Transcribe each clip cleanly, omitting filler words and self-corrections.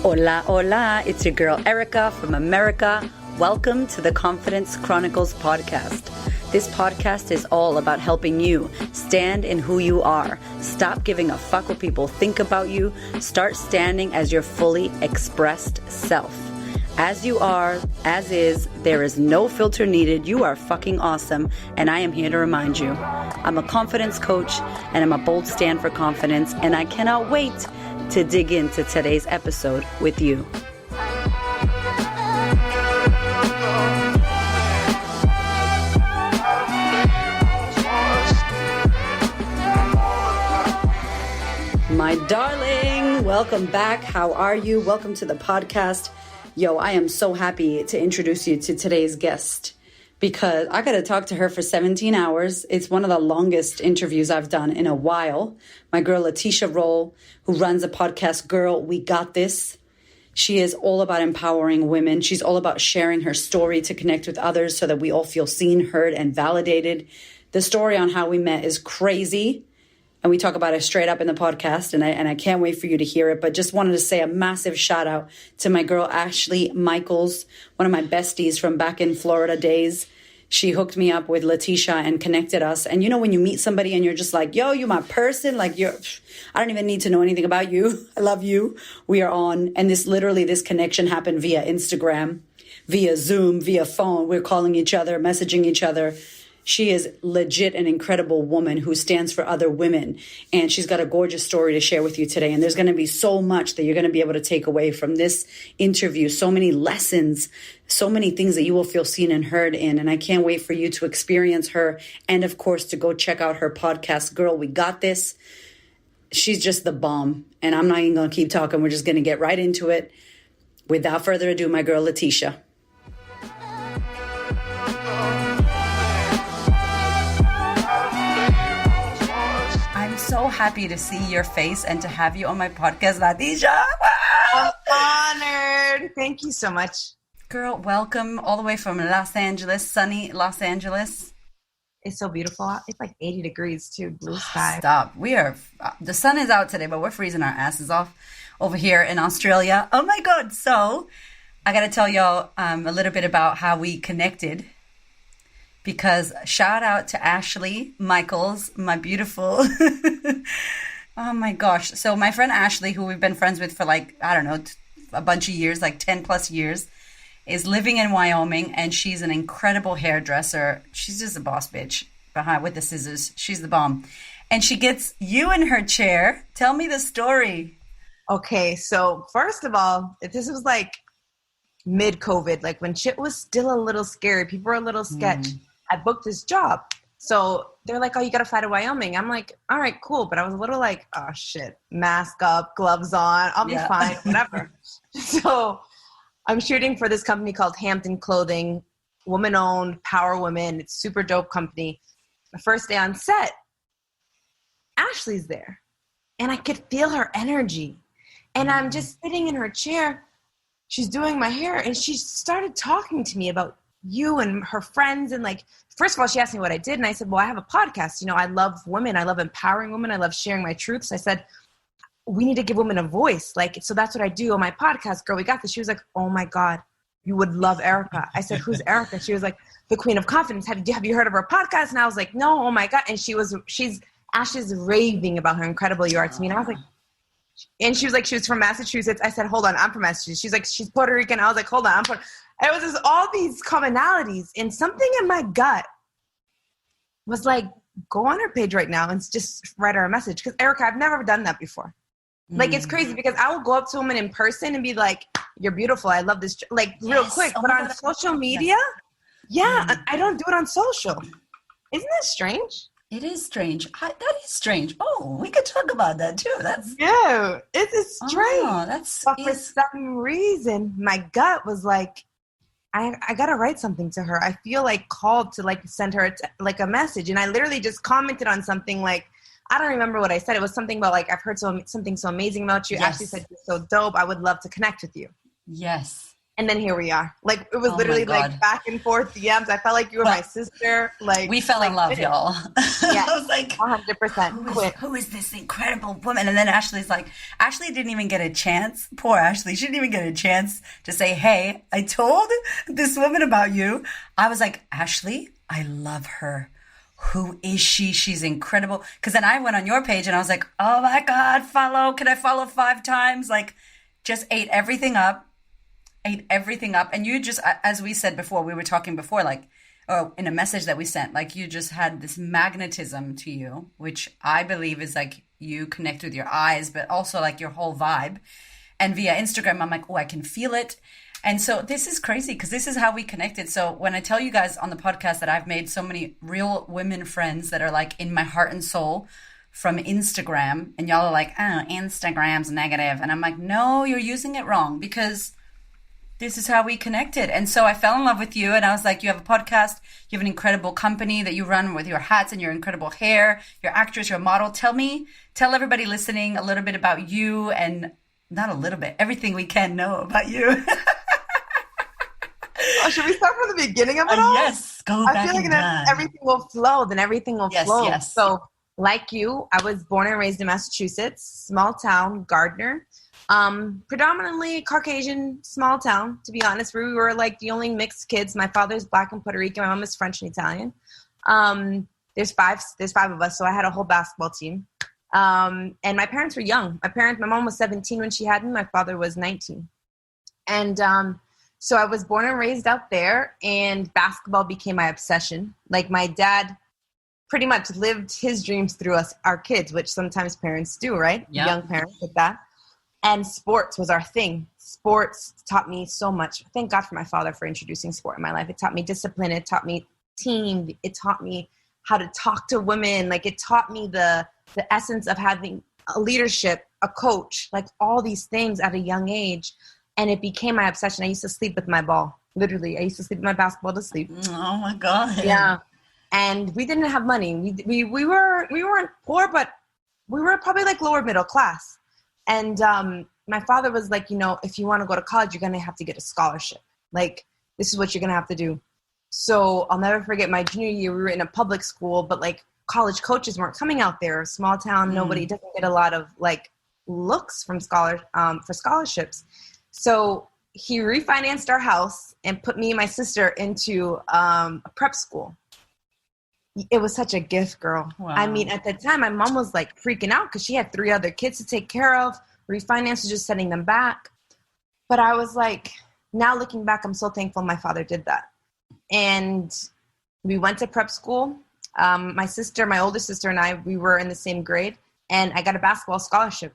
Hola, hola. It's your girl Erica from America. Welcome to the Confidence Chronicles podcast. This podcast is all about helping you stand in who you are. Stop giving a fuck what people think about you. Start standing as your fully expressed self. As you are, as is, there is no filter needed. You are fucking awesome, and I am here to remind you. I'm a confidence coach, and I'm a bold stand for confidence, and I cannot wait to dig into today's episode with you. My darling, welcome back. How are you? Welcome to the podcast. Yo, I am so happy to introduce you to today's guest because I got to talk to her for 17 hours. It's one of the longest interviews I've done in a while. My girl, Laticia Rolle, who runs a podcast, Girl, We Got This. She is all about empowering women. She's all about sharing her story to connect with others so that we all feel seen, heard, and validated. The story on how we met is crazy. And we talk about it straight up in the podcast, and I can't wait for you to hear it. But just wanted to say a massive shout out to my girl, Ashley Michaels, one of my besties from back in Florida days. She hooked me up with Laticia and connected us. And you know, when you meet somebody and you're just like, yo, you my person, like I don't even need to know anything about you. I love you. We are on. And this connection happened via Instagram, via Zoom, via phone. We're calling each other, messaging each other. She is legit an incredible woman who stands for other women. And she's got a gorgeous story to share with you today. And there's going to be so much that you're going to be able to take away from this interview. So many lessons, so many things that you will feel seen and heard in. And I can't wait for you to experience her. And of course, to go check out her podcast, Girl, We Got This. She's just the bomb. And I'm not even going to keep talking. We're just going to get right into it. Without further ado, my girl, Laticia. So happy to see your face and to have you on my podcast, Laticia. I'm honored. Thank you so much. Girl, welcome all the way from Los Angeles, sunny Los Angeles. It's so beautiful. It's like 80 degrees too, blue sky. Stop. The sun is out today, but we're freezing our asses off over here in Australia. Oh my God. So I got to tell y'all a little bit about how we connected. Because shout out to Ashley Michaels, my beautiful, oh my gosh. So my friend Ashley, who we've been friends with for a bunch of years, like 10 plus years, is living in Wyoming, and she's an incredible hairdresser. She's just a boss bitch with the scissors. She's the bomb. And she gets you in her chair. Tell me the story. Okay, so first of all, if this was like mid-COVID, like when shit was still a little scary, people were a little sketch. I booked this job. So they're like, oh, you got to fly to Wyoming. I'm like, all right, cool. But I was a little like, oh shit, mask up, gloves on. I'll be fine, whatever. So I'm shooting for this company called Hampton Clothing, woman-owned, power women. It's super dope company. The first day on set, Ashley's there. And I could feel her energy. And I'm just sitting in her chair. She's doing my hair. And she started talking to me about you and her friends. And like, first of all, she asked me what I did. And I said, well, I have a podcast. You know, I love women. I love empowering women. I love sharing my truths. I said, we need to give women a voice. Like, so that's what I do on my podcast, Girl, We Got This. She was like, oh my God, you would love Erica. I said, who's Erica? She was like, the Queen of Confidence. Have you heard of her podcast? And I was like, no, oh my God. And Ashley's raving about how incredible you are to me. And I was like, and she was like, she was from Massachusetts. I said, hold on, I'm from Massachusetts. She's like, she's Puerto Rican. I was like, hold on, I'm Puerto. And it was just all these commonalities, and something in my gut was like, go on her page right now and just write her a message. Because Erica, I've never done that before. Like, it's crazy because I will go up to a woman in person and be like, you're beautiful. I love this. Like, real quick. But on social media, I don't do it on social. Isn't that strange? It is strange. That is strange. Oh, we could talk about that too. It is strange. But for some reason, my gut was like, I got to write something to her. I feel like called to like send her like a message. And I literally just commented on something like, I don't remember what I said. It was something about like, I've heard something so amazing about you. Yes. Ashley said, you're so dope. I would love to connect with you. Yes. And then here we are. Like, it was Oh my literally God. like back and forth DMs. I felt like you were my sister. Like, we fell in love, y'all. Yeah, I was like, 100%. who is this incredible woman? And then Ashley's like, Ashley didn't even get a chance. Poor Ashley. She didn't even get a chance to say, hey, I told this woman about you. I was like, Ashley, I love her. Who is she? She's incredible. Because then I went on your page and I was like, oh my God, follow. Can I follow 5 times? Like, just ate everything up. And you just, as we said before, we were talking before, like, or in a message that we sent, like, you just had this magnetism to you, which I believe is like you connect with your eyes, but also like your whole vibe. And via Instagram, I'm like, oh, I can feel it. And so this is crazy because this is how we connected. So when I tell you guys on the podcast that I've made so many real women friends that are like in my heart and soul from Instagram, and y'all are like, oh, Instagram's negative. And I'm like, no, you're using it wrong, because this is how we connected. And so I fell in love with you, and I was like, you have a podcast, you have an incredible company that you run with your hats and your incredible hair, your actress, your model. Tell everybody listening a little bit about you, and not a little bit, everything we can know about you. Oh, should we start from the beginning of it all? Yes, go back. I feel like then everything will flow. Yes. So, like you, I was born and raised in Massachusetts, small town, Gardner. Predominantly Caucasian, small town, to be honest. We were like the only mixed kids. My father's Black and Puerto Rican. My mom is French and Italian. There's five of us, so I had a whole basketball team. And my parents were young. My mom was 17 when she had me. My father was 19. And so I was born and raised out there, and basketball became my obsession. Like, my dad pretty much lived his dreams through us, our kids, which sometimes parents do, right? Yeah. Young parents with that. And sports was our thing. Sports taught me so much. Thank God for my father for introducing sport in my life. It taught me discipline. It taught me team. It taught me how to talk to women. Like, it taught me the essence of having a leadership, a coach, like all these things at a young age. And it became my obsession. I used to sleep with my ball. Literally, I used to sleep with my basketball to sleep. Oh my God. Yeah. And we didn't have money. We weren't poor, but we were probably like lower middle class. And my father was like, if you want to go to college, you're going to have to get a scholarship. Like, this is what you're going to have to do. So I'll never forget my junior year. We were in a public school, but like college coaches weren't coming out there. Small town, nobody doesn't get a lot of like looks from for scholarships. So he refinanced our house and put me and my sister into a prep school. It was such a gift, girl. Wow. I mean, at the time, my mom was like freaking out because she had 3 other kids to take care of. Refinance was just sending them back. But I was like, now looking back, I'm so thankful my father did that. And we went to prep school. My older sister and I, we were in the same grade, and I got a basketball scholarship.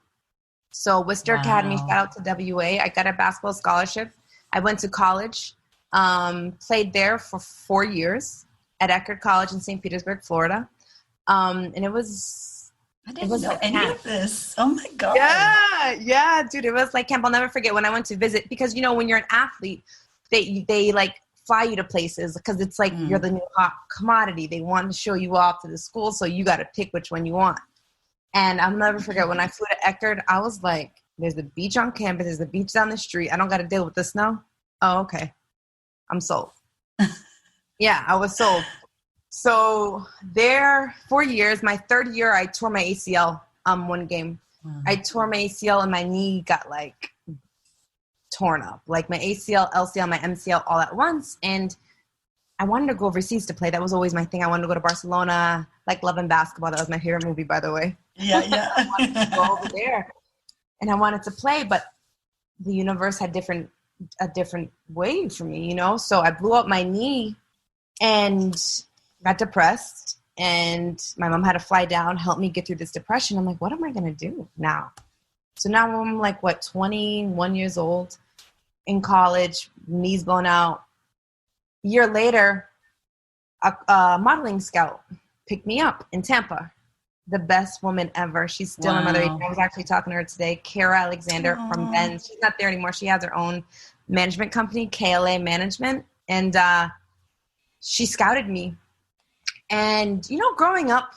So Worcester Academy, shout out to WA. I got a basketball scholarship. I went to college, played there for 4 years at Eckerd College in St. Petersburg, Florida. And it was... I didn't know any of this. Oh my God. Yeah, dude. It was like camp. I'll never forget when I went to visit, because, when you're an athlete, they like fly you to places because it's like you're the new hot commodity. They want to show you off to the school, so you got to pick which one you want. And I'll never forget when I flew to Eckerd, I was like, there's the beach on campus, there's the beach down the street. I don't got to deal with the snow. Oh, okay. I'm sold. Yeah, I was sold. So there 4 years, my 3rd year, I tore my ACL one game. I tore my ACL and my knee got like torn up. Like my ACL, LCL, my MCL all at once. And I wanted to go overseas to play. That was always my thing. I wanted to go to Barcelona, like Love and Basketball. That was my favorite movie, by the way. Yeah. I wanted to go over there. And I wanted to play, but the universe had a different way for me, So I blew up my knee and got depressed. And my mom had to fly down, help me get through this depression. I'm like, what am I going to do now? So now I'm like, 21 years old, in college, knees blown out. A year later, a modeling scout picked me up in Tampa. The best woman ever. She's still my mother. I was actually talking to her today, Kara Alexander from Ben's. She's not there anymore. She has her own management company, KLA Management. And she scouted me. And, growing up,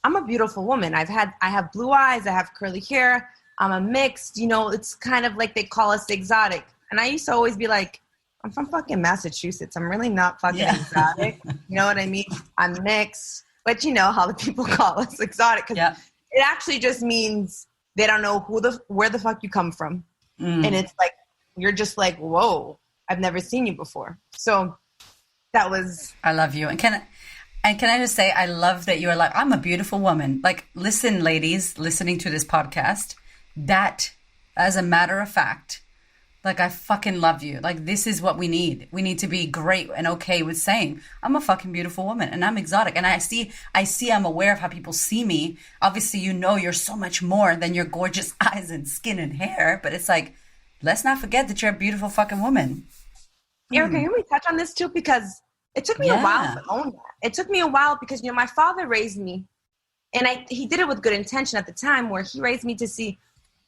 I'm a beautiful woman. I have blue eyes. I have curly hair. I'm a mixed, it's kind of like they call us exotic. And I used to always be like, I'm from fucking Massachusetts. I'm really not fucking exotic. You know what I mean? I'm mixed. But you know how the people call us exotic. Because it actually just means they don't know where the fuck you come from. And it's like, you're just like, whoa, I've never seen you before. So that was... I love you. And can I just say, I love that you're like, I'm a beautiful woman. Like, listen, ladies, listening to this podcast, that, as a matter of fact, like, I fucking love you. Like, this is what we need. We need to be great and okay with saying, I'm a fucking beautiful woman and I'm exotic. And I'm aware of how people see me. Obviously, you know, you're so much more than your gorgeous eyes and skin and hair. But it's like, let's not forget that you're a beautiful fucking woman. Erica, can we touch on this too? Because it took me a while to own that. It took me a while because, you know, my father raised me, and he did it with good intention at the time, where he raised me to see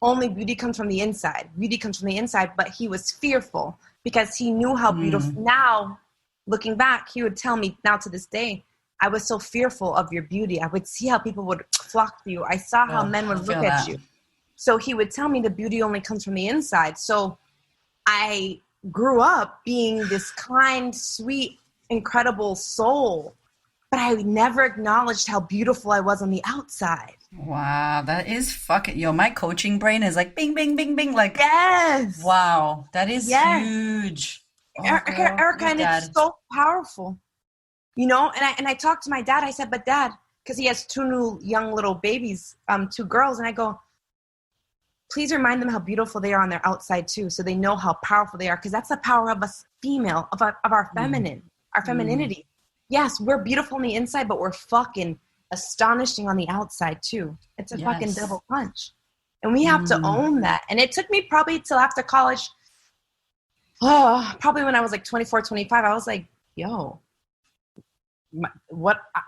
only beauty comes from the inside. Beauty comes from the inside, but he was fearful because he knew how beautiful. Now, looking back, he would tell me, now to this day, I was so fearful of your beauty. I would see how people would flock to you. I saw how men would look at you. So he would tell me the beauty only comes from the inside. So I grew up being this kind, sweet, incredible soul, but I never acknowledged how beautiful I was on the outside. Wow, that is fucking... Yo, my coaching brain is like bing, bing, bing, bing. Like, yes. Wow, that is huge. Oh, Erica, and it's so powerful. You know, and I talked to my dad. I said, but Dad, because he has two new young little babies, 2 girls, and I go, please remind them how beautiful they are on their outside too, so they know how powerful they are, because that's the power of us female, of our feminine, our femininity. Yes, we're beautiful on the inside, but we're fucking astonishing on the outside too. It's a fucking double punch. And we have to own that. And it took me probably till after college, probably when I was like 24, 25, I was like, yo,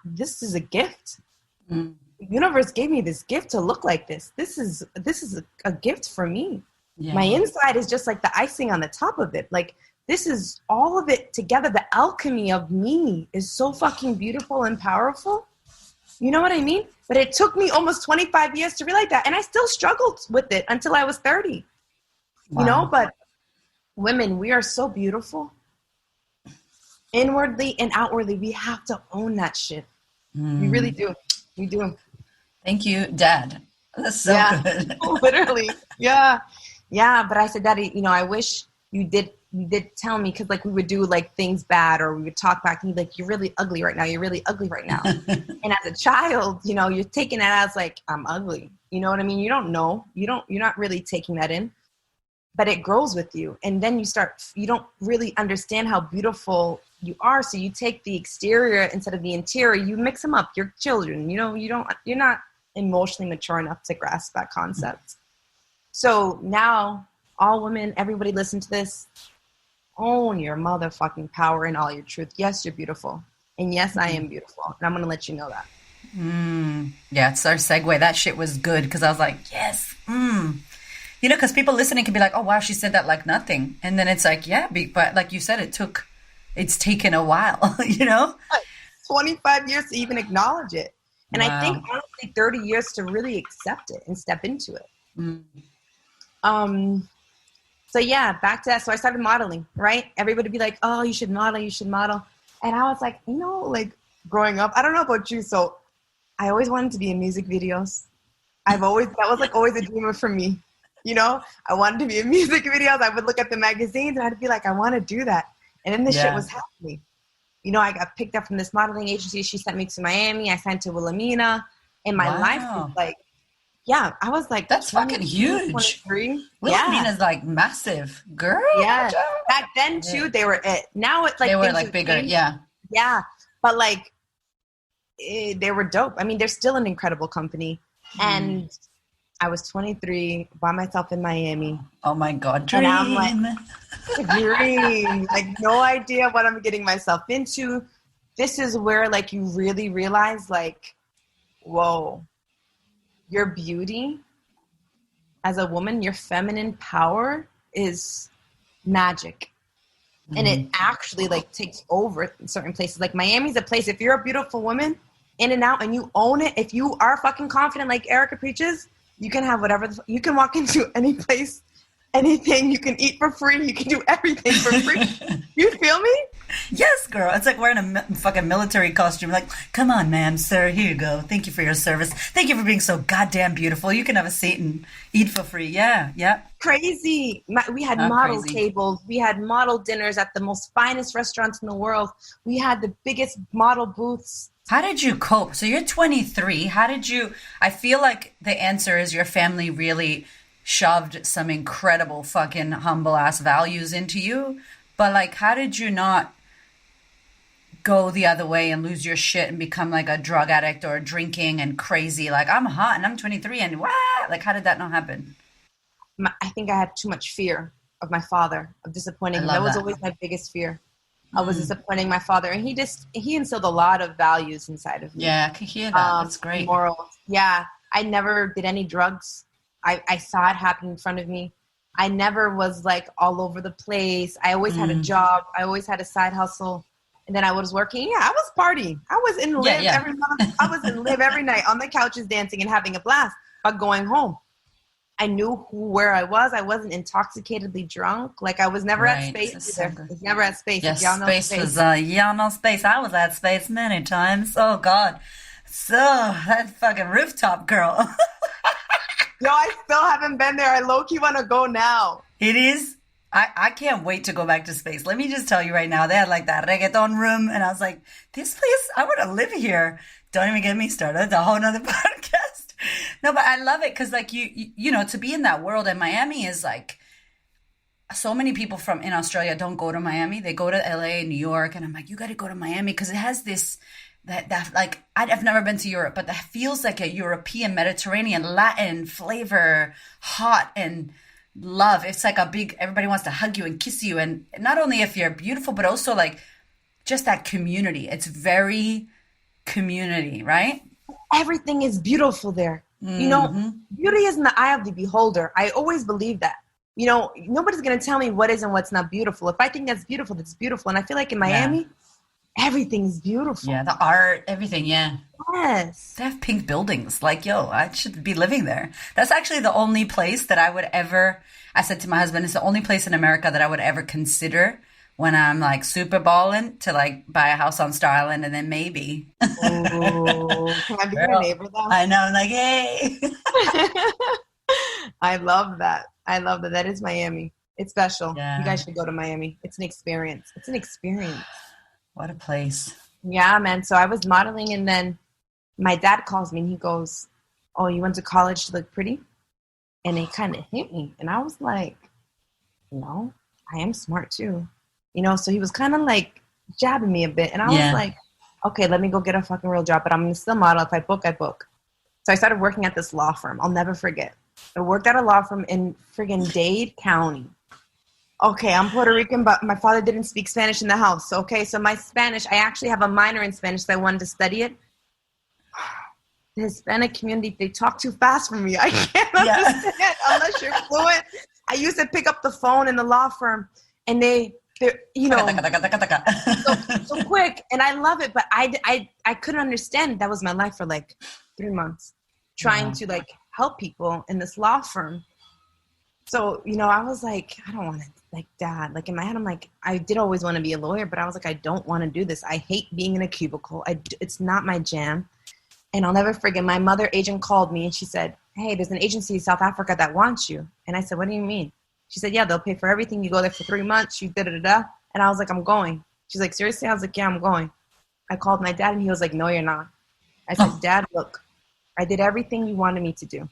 this is a gift. The universe gave me this gift to look like this. This is a gift for me. My inside is just like the icing on the top of it. Like, this is all of it together. The alchemy of me is so fucking beautiful and powerful. You know what I mean? But it took me almost 25 years to realize that. And I still struggled with it until I was 30. You know, but women, we are so beautiful. Inwardly and outwardly, we have to own that shit. We really do. We do. Thank you, Dad. That's so good. Literally. Yeah. Yeah. But I said, Daddy, you know, I wish you did tell me, because like we would do like things bad, or we would talk back and you'd be like, you're really ugly right now. You're really ugly right now. And as a child, you know, you're taking that as like, I'm ugly. You know what I mean? You don't know. You're not really taking that in, but it grows with you. And then you don't really understand how beautiful you are. So you take the exterior instead of the interior. You mix them up. You're children. You know, you're not emotionally mature enough to grasp that concept. So now, all women, everybody listen to this. Own your motherfucking power and all your truth. Yes, you're beautiful. And yes, I am beautiful. And I'm going to let you know that. Yeah, it's our segue. That shit was good, because I was like, yes. You know, because people listening can be like, oh, wow, she said that like nothing. And then it's like, yeah, but like you said, it's taken a while, you know? 25 years to even acknowledge it. And I think honestly 30 years to really accept it and step into it. So yeah, back to that. So I started modeling, right? Everybody would be like, oh, you should model. And I was like, you know, like growing up, I don't know about you. So I always wanted to be in music videos. That was like always a dream for me. You know, I wanted to be in music videos. I would look at the magazines and I'd be like, I want to do that. And then this shit was happening. You know, I got picked up from this modeling agency. She sent me to Miami. I signed to Wilhelmina. And my life was like, I was like, that's fucking huge. 23. Wilhelmina's like massive, girl. Yeah. Back then too, they were it. Now it's like they were like bigger. Yeah. But like, they were dope. I mean, they're still an incredible company. And I was 23 by myself in Miami. Oh my God, dream. And I'm like, dream. Like, no idea what I'm getting myself into. This is where like you really realize like, whoa, your beauty as a woman, your feminine power is magic. And it actually like takes over in certain places. Like Miami's a place, if you're a beautiful woman in and out and you own it, if you are fucking confident like Erica preaches, you can have whatever, you can walk into any place anything. You can eat for free. You can do everything for free. You feel me? Yes, girl. It's like wearing a fucking military costume. Like, come on, ma'am, sir. Here you go. Thank you for your service. Thank you for being so goddamn beautiful. You can have a seat and eat for free. Yeah, yeah. Crazy. We had model tables. We had model dinners at the most finest restaurants in the world. We had the biggest model booths. How did you cope? So you're 23. How did you? I feel like the answer is your family really shoved some incredible fucking humble ass values into you. But like, how did you not go the other way and lose your shit and become like a drug addict or drinking and crazy? Like, I'm hot and I'm 23 and what? Like, how did that not happen? I think I had too much fear of my father, of disappointing him. That was always my biggest fear. I was disappointing my father, and he instilled a lot of values inside of me. Yeah, I can hear that. That's great. Morals. Yeah, I never did any drugs. I saw it happen in front of me. I never was like all over the place. I always had a job. I always had a side hustle. And then I was working. Yeah, I was partying. I was in live every month. I was in live every night on the couches dancing and having a blast, but going home. I knew where I was. I wasn't intoxicatedly drunk. Like I was never at Space either. I was never at Space. Yes, y'all know Space was, y'all know Space. I was at Space many times. Oh, God. So, that fucking rooftop girl. Yo, I still haven't been there. I low-key want to go now. It is. I can't wait to go back to Space. Let me just tell you right now, they had like that reggaeton room, and I was like, this place, I want to live here. Don't even get me started. It's a whole nother podcast. No, but I love it because like you know, to be in that world, and Miami is like, so many people from in Australia don't go to Miami. They go to LA, New York, and I'm like, you got to go to Miami because it has this, that like, I've never been to Europe, but that feels like a European, Mediterranean, Latin flavor, hot and love. It's like a big, everybody wants to hug you and kiss you. And not only if you're beautiful, but also like just that community. It's very community, right? Everything is beautiful there. You know, beauty is in the eye of the beholder. I always believe that. You know, nobody's going to tell me what is and what's not beautiful. If I think that's beautiful, that's beautiful. And I feel like in Miami, everything's beautiful. Yeah, the art, everything, yeah. Yes. They have pink buildings. Like, yo, I should be living there. That's actually the only place that I would ever, I said to my husband, it's the only place in America that I would ever consider when I'm like super balling to like buy a house on Star Island and then maybe. Oh, can I be your neighbor though? I know, I'm like, hey. I love that. I love that. That is Miami. It's special. Yeah. You guys should go to Miami. It's an experience. It's an experience. What a place. Yeah, man. So I was modeling and then my dad calls me and he goes, oh, you went to college to look pretty? And it kind of hit me. And I was like, no, I am smart too. You know, so he was kind of like jabbing me a bit. And I was like, okay, let me go get a fucking real job. But I'm going to still model. If I book, I book. So I started working at this law firm. I'll never forget. I worked at a law firm in friggin' Dade County. Okay, I'm Puerto Rican, but my father didn't speak Spanish in the house. Okay, so my Spanish, I actually have a minor in Spanish, so I wanted to study it. The Hispanic community, they talk too fast for me. I can't understand unless you're fluent. I used to pick up the phone in the law firm, and they're, you know, so quick, and I love it, but I couldn't understand. That was my life for like 3 months, trying to like help people in this law firm. So, you know, I was like, I don't want to, like, Dad. Like, in my head, I'm like, I did always want to be a lawyer, but I was like, I don't want to do this. I hate being in a cubicle. It's not my jam. And I'll never forget, my mother agent called me, and she said, hey, there's an agency in South Africa that wants you. And I said, what do you mean? She said, yeah, they'll pay for everything. You go there for 3 months. You da-da-da-da. And I was like, I'm going. She's like, seriously? I was like, yeah, I'm going. I called my dad, and he was like, no, you're not. I said, Dad, look, I did everything you wanted me to do.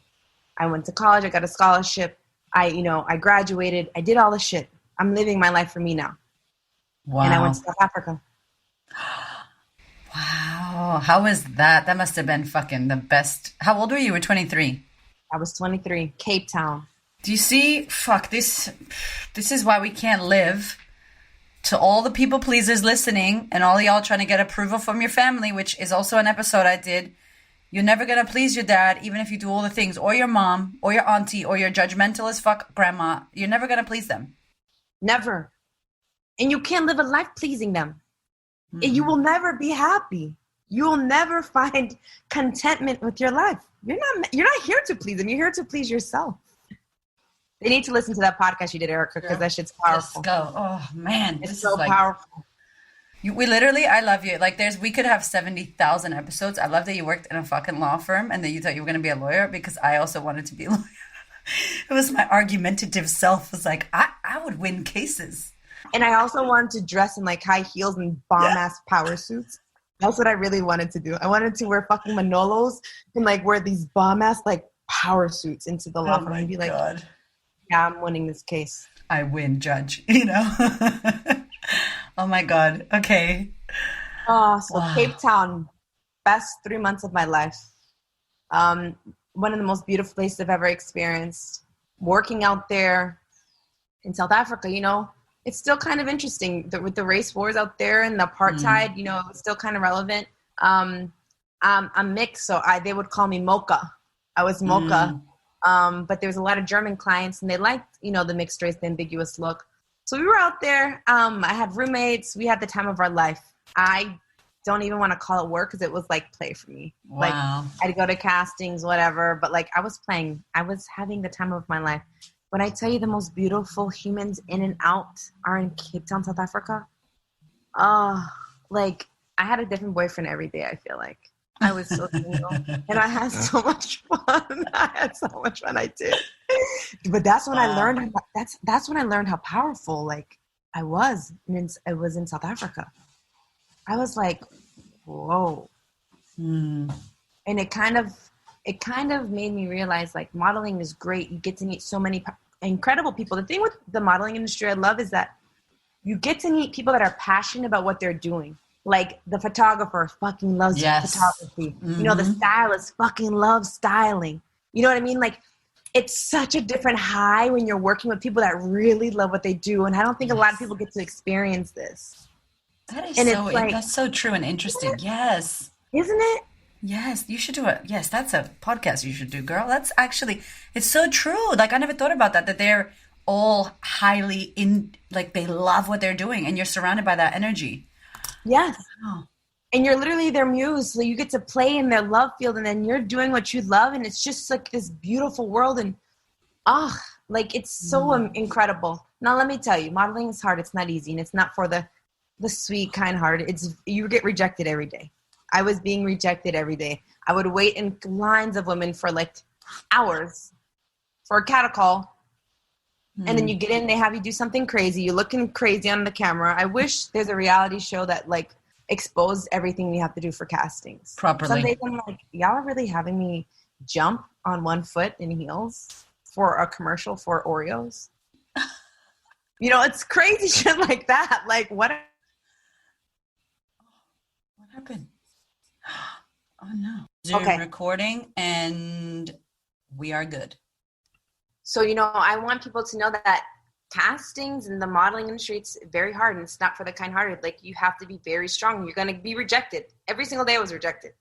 I went to college. I got a scholarship. I graduated. I did all the shit. I'm living my life for me now. Wow. And I went to South Africa. Wow. How was that? That must have been fucking the best. How old were you? You were 23. I was 23. Cape Town. Do you see? Fuck, this is why we can't live. To all the people pleasers listening and all y'all trying to get approval from your family, which is also an episode I did. You're never going to please your dad, even if you do all the things, or your mom, or your auntie, or your judgmental as fuck grandma. You're never going to please them. Never. And you can't live a life pleasing them. And you will never be happy. You will never find contentment with your life. You're not here to please them. You're here to please yourself. They need to listen to that podcast you did, Erica, because that shit's powerful. Let's go. Oh man, It's this so is like powerful. we literally, I love you. Like, we could have 70,000 episodes. I love that you worked in a fucking law firm and that you thought you were going to be a lawyer, because I also wanted to be a lawyer. It was my argumentative self was like, I would win cases. And I also wanted to dress in like high heels and bomb-ass power suits. That's what I really wanted to do. I wanted to wear fucking Manolos and like wear these bomb-ass like power suits into the law firm and be like, God. yeah, I'm winning this case. I win, judge, you know? Oh my God. Okay. Oh, so Wow. Cape Town, best 3 months of my life. One of the most beautiful places I've ever experienced. Working out there in South Africa, you know, it's still kind of interesting with the race wars out there and the apartheid, you know, it's still kind of relevant. I'm mixed, so they would call me Mocha. I was Mocha. But there was a lot of German clients and they liked, you know, the mixed race, the ambiguous look. So we were out there. I had roommates. We had the time of our life. I don't even want to call it work because it was like play for me. Wow. Like I'd go to castings, whatever, but like I was playing. I was having the time of my life. When I tell you the most beautiful humans in and out are in Cape Town, South Africa, like I had a different boyfriend every day, I feel like. I was so single and I had so much fun. I had so much fun. I did. But that's when I learned, that's when I learned how powerful like I was. I was in South Africa. I was like, whoa. And it kind of made me realize like modeling is great. You get to meet so many incredible people. The thing with the modeling industry I love is that you get to meet people that are passionate about what they're doing. Like the photographer fucking loves photography. You know, the stylist fucking loves styling. You know what I mean? Like it's such a different high when you're working with people that really love what they do. And I don't think a lot of people get to experience this. That is and so, it's like, that's so true and interesting. Yes. Isn't it? Yes, you should do it. Yes, that's a podcast you should do, girl. That's actually, it's so true. Like, I never thought about that they're all highly like, they love what they're doing and you're surrounded by that energy. Yes. Oh. And you're literally their muse. So you get to play in their love field and then you're doing what you love. And it's just like this beautiful world. And, like, it's so incredible. Now, let me tell you, modeling is hard. It's not easy. And it's not for the sweet, kind-hearted. You get rejected every day. I was being rejected every day. I would wait in lines of women for like hours for a cattle call. And then you get in, they have you do something crazy. You're looking crazy on the camera. I wish there's a reality show that like exposed everything we have to do for castings. Properly. Some days I'm like, y'all are really having me jump on one foot in heels for a commercial for Oreos? You know, it's crazy shit like that. Like what happened? Oh no. Zoom recording and we are good. So, you know, I want people to know that castings in the modeling industry, it's very hard and it's not for the kind-hearted. Like you have to be very strong. You're going to be rejected. Every single day I was rejected.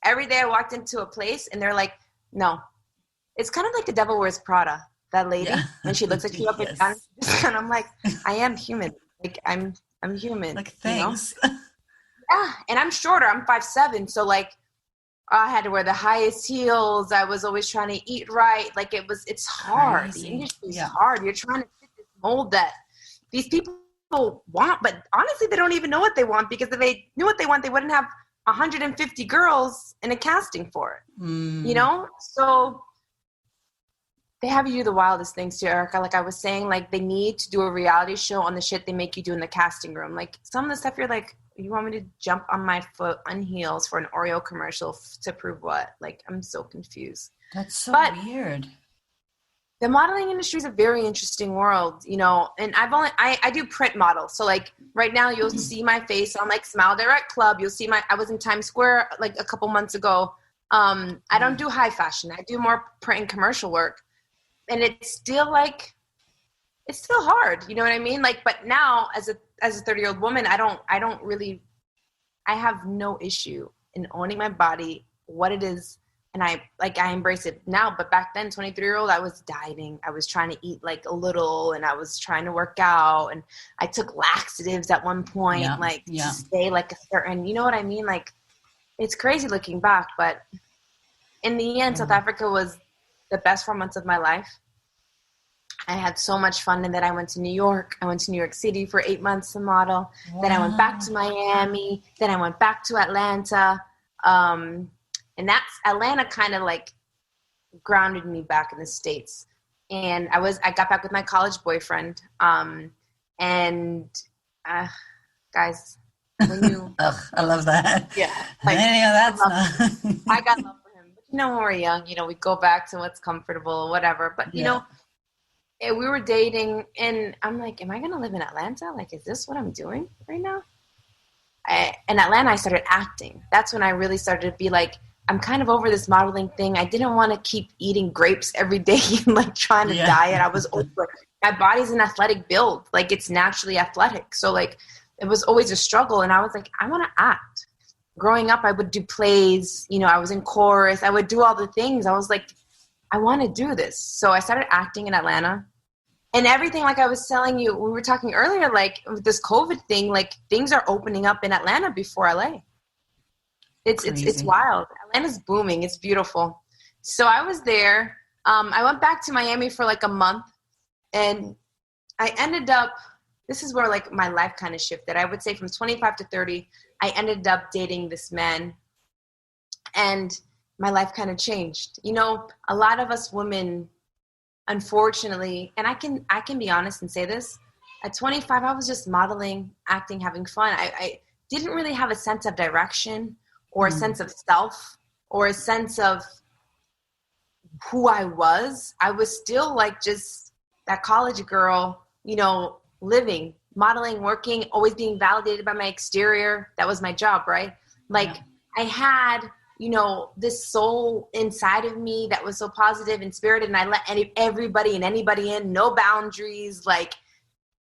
Every day I walked into a place and they're like, no. It's kind of like the Devil Wears Prada, that lady. When she looks at you up and down, and I'm like, I am human. Like I'm human. Like thanks. You know? Yeah, and I'm shorter. I'm 5'7", so like I had to wear the highest heels. I was always trying to eat right. Like it's hard. Crazy. The industry is hard. You're trying to fit this mold that these people want, but honestly, they don't even know what they want because if they knew what they want, they wouldn't have 150 girls in a casting for it. You know? So they have you do the wildest things too, Erica. Like I was saying, like they need to do a reality show on the shit they make you do in the casting room. Like some of the stuff you're like, you want me to jump on my foot on heels for an Oreo commercial to prove what? Like, I'm so confused. That's so weird. The modeling industry is a very interesting world, you know, and I do print models. So like right now you'll see my face on like Smile Direct Club. You'll see I was in Times Square like a couple months ago. I don't do high fashion. I do more print and commercial work. And it's still hard. You know what I mean? Like, but now as a 30-year-old woman, I have no issue in owning my body, what it is. And I embrace it now, but back then, 23-year-old, I was dieting. I was trying to eat like a little and I was trying to work out and I took laxatives at one point, to stay like a certain, you know what I mean? Like it's crazy looking back, but in the end, South Africa was the best 4 months of my life. I had so much fun. And then I went to New York. I went to New York City for 8 months to model. Wow. Then I went back to Miami. Then I went back to Atlanta. And that's Atlanta kind of like grounded me back in the States. And I got back with my college boyfriend. Guys, when you, Ugh, I love that. yeah, like, That's I got love for him. But when we're young, we go back to what's comfortable, whatever. But we were dating, and I'm like, am I gonna live in Atlanta? Like, is this what I'm doing right now? In Atlanta, I started acting. That's when I really started to be like, I'm kind of over this modeling thing. I didn't want to keep eating grapes every day and like trying to diet. I was over it. My body's an athletic build. Like, it's naturally athletic. So like, it was always a struggle. And I was like, I want to act. Growing up, I would do plays. I was in chorus. I would do all the things. I was like, I want to do this. So I started acting in Atlanta. And everything, like I was telling you, we were talking earlier, like with this COVID thing, like things are opening up in Atlanta before LA. It's wild. Atlanta's booming. It's beautiful. So I was there. I went back to Miami for like a month, and I ended up, this is where like my life kind of shifted. I would say from 25 to 30, I ended up dating this man, and my life kind of changed. A lot of us women, unfortunately, and I can be honest and say this, at 25, I was just modeling, acting, having fun. I didn't really have a sense of direction or a sense of self or a sense of who I was. I was still like just that college girl, living, modeling, working, always being validated by my exterior. That was my job, right? Like I had, this soul inside of me that was so positive and spirited, and I let everybody and anybody in, no boundaries. Like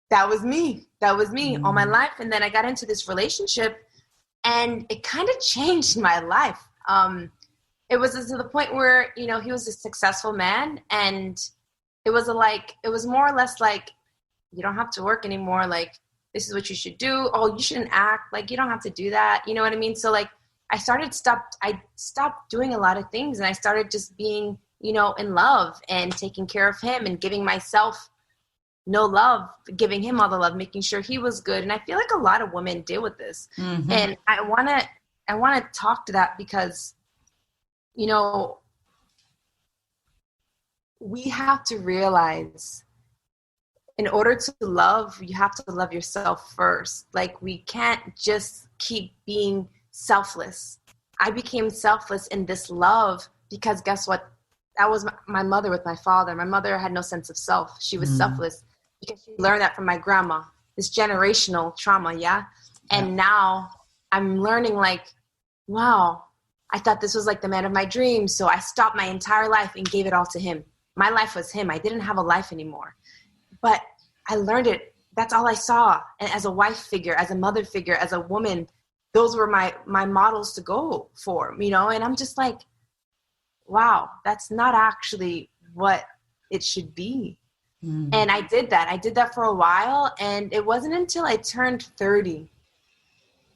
that was me all my life. And then I got into this relationship, and it kind of changed my life. It was to the point where, he was a successful man, and it was more or less like, you don't have to work anymore. Like, this is what you should do. Oh, you shouldn't act. Like, you don't have to do that. You know what I mean? So like, I stopped doing a lot of things, and I started just being, in love and taking care of him and giving myself no love, giving him all the love, making sure he was good. And I feel like a lot of women deal with this. Mm-hmm. And I want to talk to that because, we have to realize in order to love, you have to love yourself first. Like, we can't just keep being selfless. I became selfless in this love because guess what? That was my mother with my father. My mother had no sense of self. She was selfless because she learned that from my grandma, this generational trauma. Yeah. And now I'm learning like, wow, I thought this was like the man of my dreams. So I stopped my entire life and gave it all to him. My life was him. I didn't have a life anymore, but I learned it. That's all I saw. And as a wife figure, as a mother figure, as a woman, those were my models to go for, and I'm just like, wow, that's not actually what it should be. Mm-hmm. And I did that for a while. And it wasn't until I turned 30.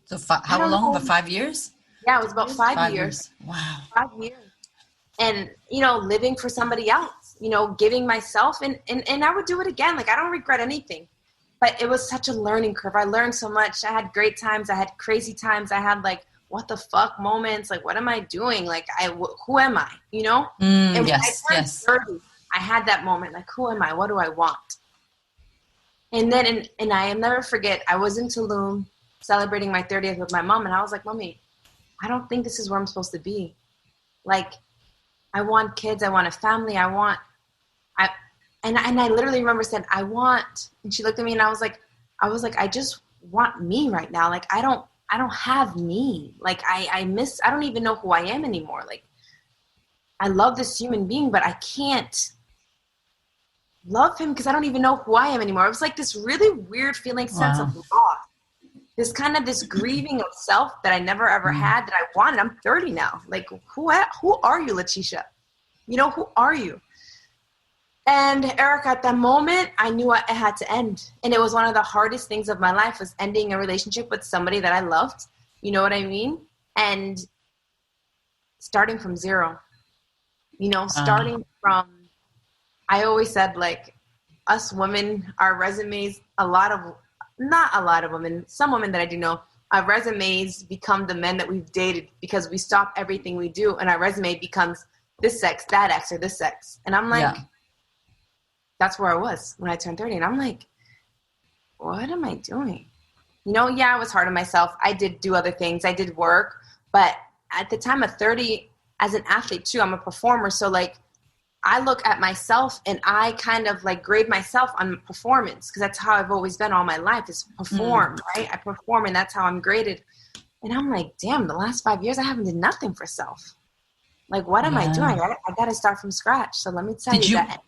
So how long? About 5 years? Yeah, it was about 5 years. Wow. 5 years. And, living for somebody else, giving myself and I would do it again. Like, I don't regret anything, but it was such a learning curve. I learned so much. I had great times. I had crazy times. I had like, what the fuck moments. Like, what am I doing? Like, who am I? And when I turned 30, I had that moment. Like, who am I? What do I want? And then, and I'll never forget, I was in Tulum celebrating my 30th with my mom. And I was like, Mommy, I don't think this is where I'm supposed to be. Like, I want kids. I want a family. And I literally remember saying, I want, and she looked at me and I was like, I just want me right now. Like, I don't have me. Like, I don't even know who I am anymore. Like, I love this human being, but I can't love him because I don't even know who I am anymore. It was like this really weird feeling, sense of loss. This grieving of self that I never ever had that I wanted. I'm 30 now. Like, who are you, Laticia? Who are you? And Erica, at that moment, I knew it had to end. And it was one of the hardest things of my life, was ending a relationship with somebody that I loved. You know what I mean? And starting from zero, starting from, I always said, like, us women, our resumes, not a lot of women, some women that I do know, our resumes become the men that we've dated because we stop everything we do and our resume becomes this sex, that X, or this sex. And I'm like, that's where I was when I turned 30. And I'm like, what am I doing? I was hard on myself. I did do other things. I did work. But at the time of 30, as an athlete too, I'm a performer. So like, I look at myself and I kind of like grade myself on performance because that's how I've always been all my life is perform, right? I perform and that's how I'm graded. And I'm like, damn, the last 5 years I haven't done nothing for self. Like, what am I doing? I got to start from scratch. So let me tell you that.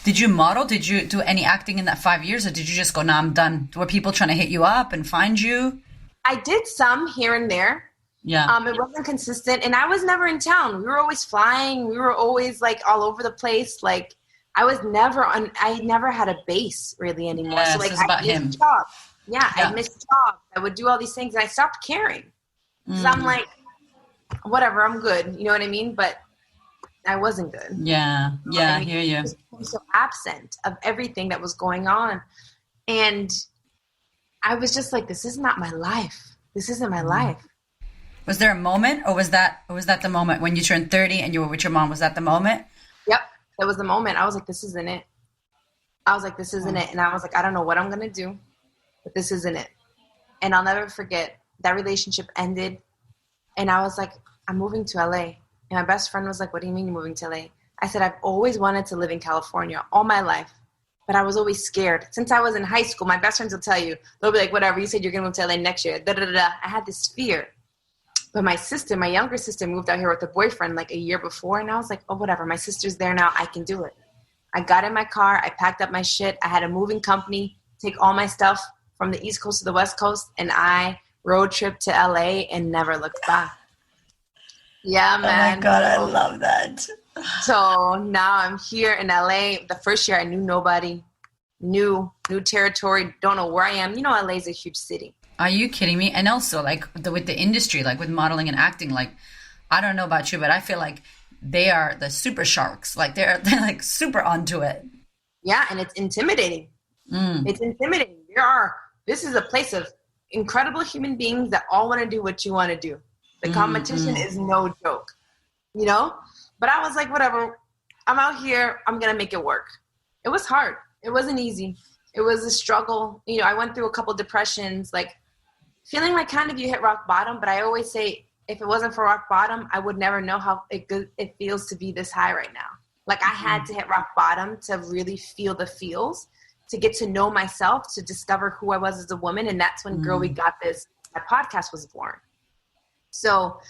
Did you model? Did you do any acting in that 5 years or did you just go, nah, I'm done? Were people trying to hit you up and find you? I did some here and there. Yeah. It wasn't consistent and I was never in town. We were always flying. We were always like all over the place. Like I never had a base really anymore. Yeah, so like I missed jobs. Yeah, I missed jobs. I would do all these things and I stopped caring. So I'm like, whatever, I'm good. You know what I mean? But I wasn't good. Yeah. Yeah. I hear you. I was so absent of everything that was going on. And I was just like, this is not my life. This isn't my life. Was there a moment or was that the moment when you turned 30 and you were with your mom? Was that the moment? Yep. That was the moment. I was like, this isn't it. I was like, this isn't it. And I was like, I don't know what I'm going to do, but this isn't it. And I'll never forget that relationship ended. And I was like, I'm moving to LA. And my best friend was like, what do you mean you're moving to LA? I said, I've always wanted to live in California all my life, but I was always scared. Since I was in high school, my best friends will tell you, they'll be like, whatever, you said you're going to move to LA next year. Da, da, da, da. I had this fear. But my younger sister moved out here with a boyfriend like a year before. And I was like, oh, whatever. My sister's there now. I can do it. I got in my car. I packed up my shit. I had a moving company, take all my stuff from the East Coast to the West Coast. And I road trip to LA and never looked back. Yeah, man. Oh my God, I love that. So now I'm here in LA. The first year I knew nobody, new territory, don't know where I am. LA is a huge city. Are you kidding me? And also, like, with the industry, like with modeling and acting, like, I don't know about you, but I feel like they are the super sharks. Like, they're like super onto it. Yeah, and it's intimidating. It's intimidating. This is a place of incredible human beings that all want to do what you want to do. The competition is no joke, But I was like, whatever. I'm out here. I'm going to make it work. It was hard. It wasn't easy. It was a struggle. I went through a couple depressions, like, feeling like kind of you hit rock bottom, but I always say if it wasn't for rock bottom, I would never know how it feels to be this high right now. Like I had to hit rock bottom to really feel the feels, to get to know myself, to discover who I was as a woman. And that's when Girl We Got This, my podcast was born. So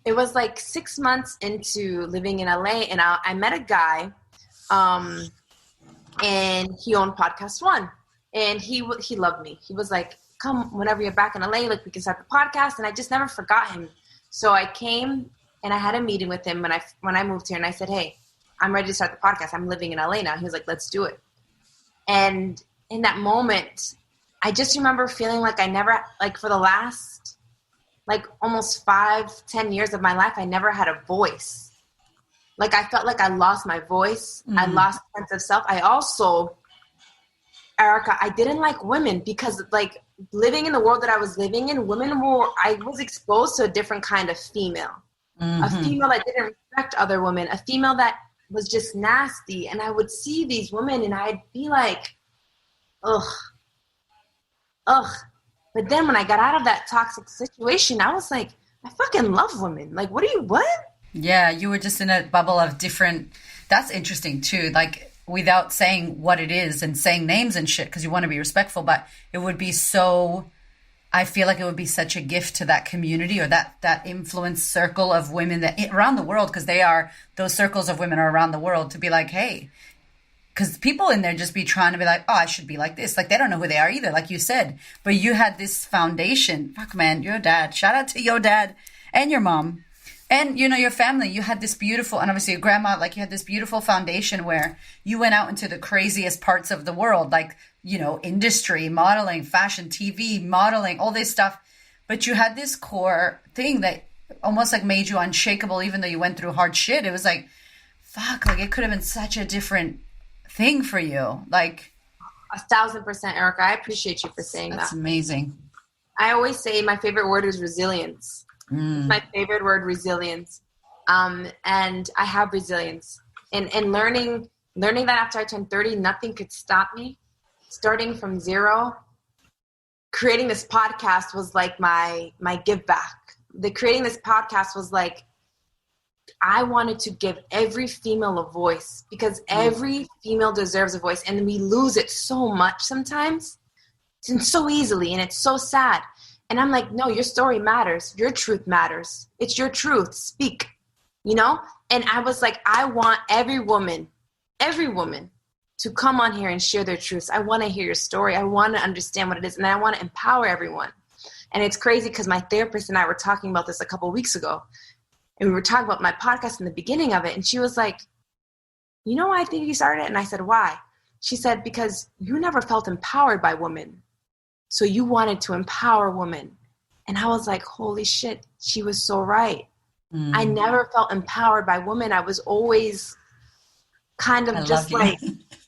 it was like 6 months into living in LA and I met a guy and he owned Podcast One and he loved me. He was like, come whenever you're back in LA, like we can start the podcast. And I just never forgot him. So I came and I had a meeting with him when I moved here and I said, hey, I'm ready to start the podcast. I'm living in LA now. He was like, let's do it. And in that moment, I just remember feeling like I never, like for the last, like almost 5-10 years of my life, I never had a voice. Like I felt like I lost my voice. I lost sense of self. I also, Erica, I didn't like women because like living in the world that I was living in, I was exposed to a different kind of female. A female that didn't respect other women, a female that was just nasty. And I would see these women and I'd be like, ugh. But then when I got out of that toxic situation, I was like, I fucking love women. Like, what? Yeah, you were just in a bubble of different, that's interesting too. Like without saying what it is and saying names and shit, because you want to be respectful, but it would be I feel like it would be such a gift to that community or that influence circle of women around the world, because those circles of women are around the world, to be like, hey, because people in there just be trying to be like, oh, I should be like this. Like they don't know who they are either, like you said. But you had this foundation. Fuck, man, your dad. Shout out to your dad and your mom. And, your family. You had this beautiful, and obviously your grandma, like you had this beautiful foundation where you went out into the craziest parts of the world, like, industry, modeling, fashion, TV, modeling, all this stuff. But you had this core thing that almost like made you unshakable, even though you went through hard shit. It was like, fuck, like it could have been such a different thing for you. Like, 1,000%, Erica. I appreciate you for saying that. That's amazing. I always say my favorite word is resilience. It's my favorite word, resilience. And I have resilience. And learning that after I turned 30, nothing could stop me. Starting from zero, creating this podcast was like my give back. Creating this podcast was like, I wanted to give every female a voice, because every female deserves a voice, and we lose it so much sometimes and so easily, and it's so sad. And I'm like, no, your story matters. Your truth matters. It's your truth. Speak, you know? And I was like, I want every woman to come on here and share their truths. I want to hear your story. I want to understand what it is, and I want to empower everyone. And it's crazy because my therapist and I were talking about this a couple of weeks ago, and we were talking about my podcast in the beginning of it, and she was like, you know why I think you started it? And I said, why? She said, because you never felt empowered by women. So you wanted to empower women. And I was like, holy shit, she was so right. I never felt empowered by women. I was always kind of just like,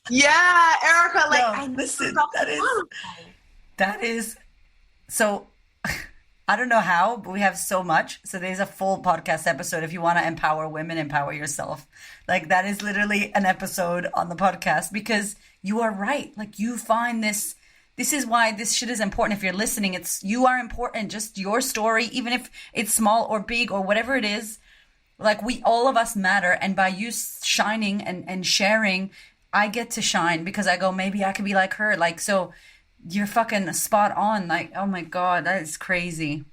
yeah, Erica, like, I listen, that is, so I don't know how, but we have so much. So there's a full podcast episode. If you want to empower women, empower yourself. Like, that is literally an episode on the podcast, because you are right. Like, you find this is why this shit is important. If you're listening, you are important. Just your story, even if it's small or big or whatever it is, like, all of us matter. And by you shining and sharing, I get to shine, because I go, maybe I could be like her. Like, so you're fucking spot on. Like, oh my God, that is crazy.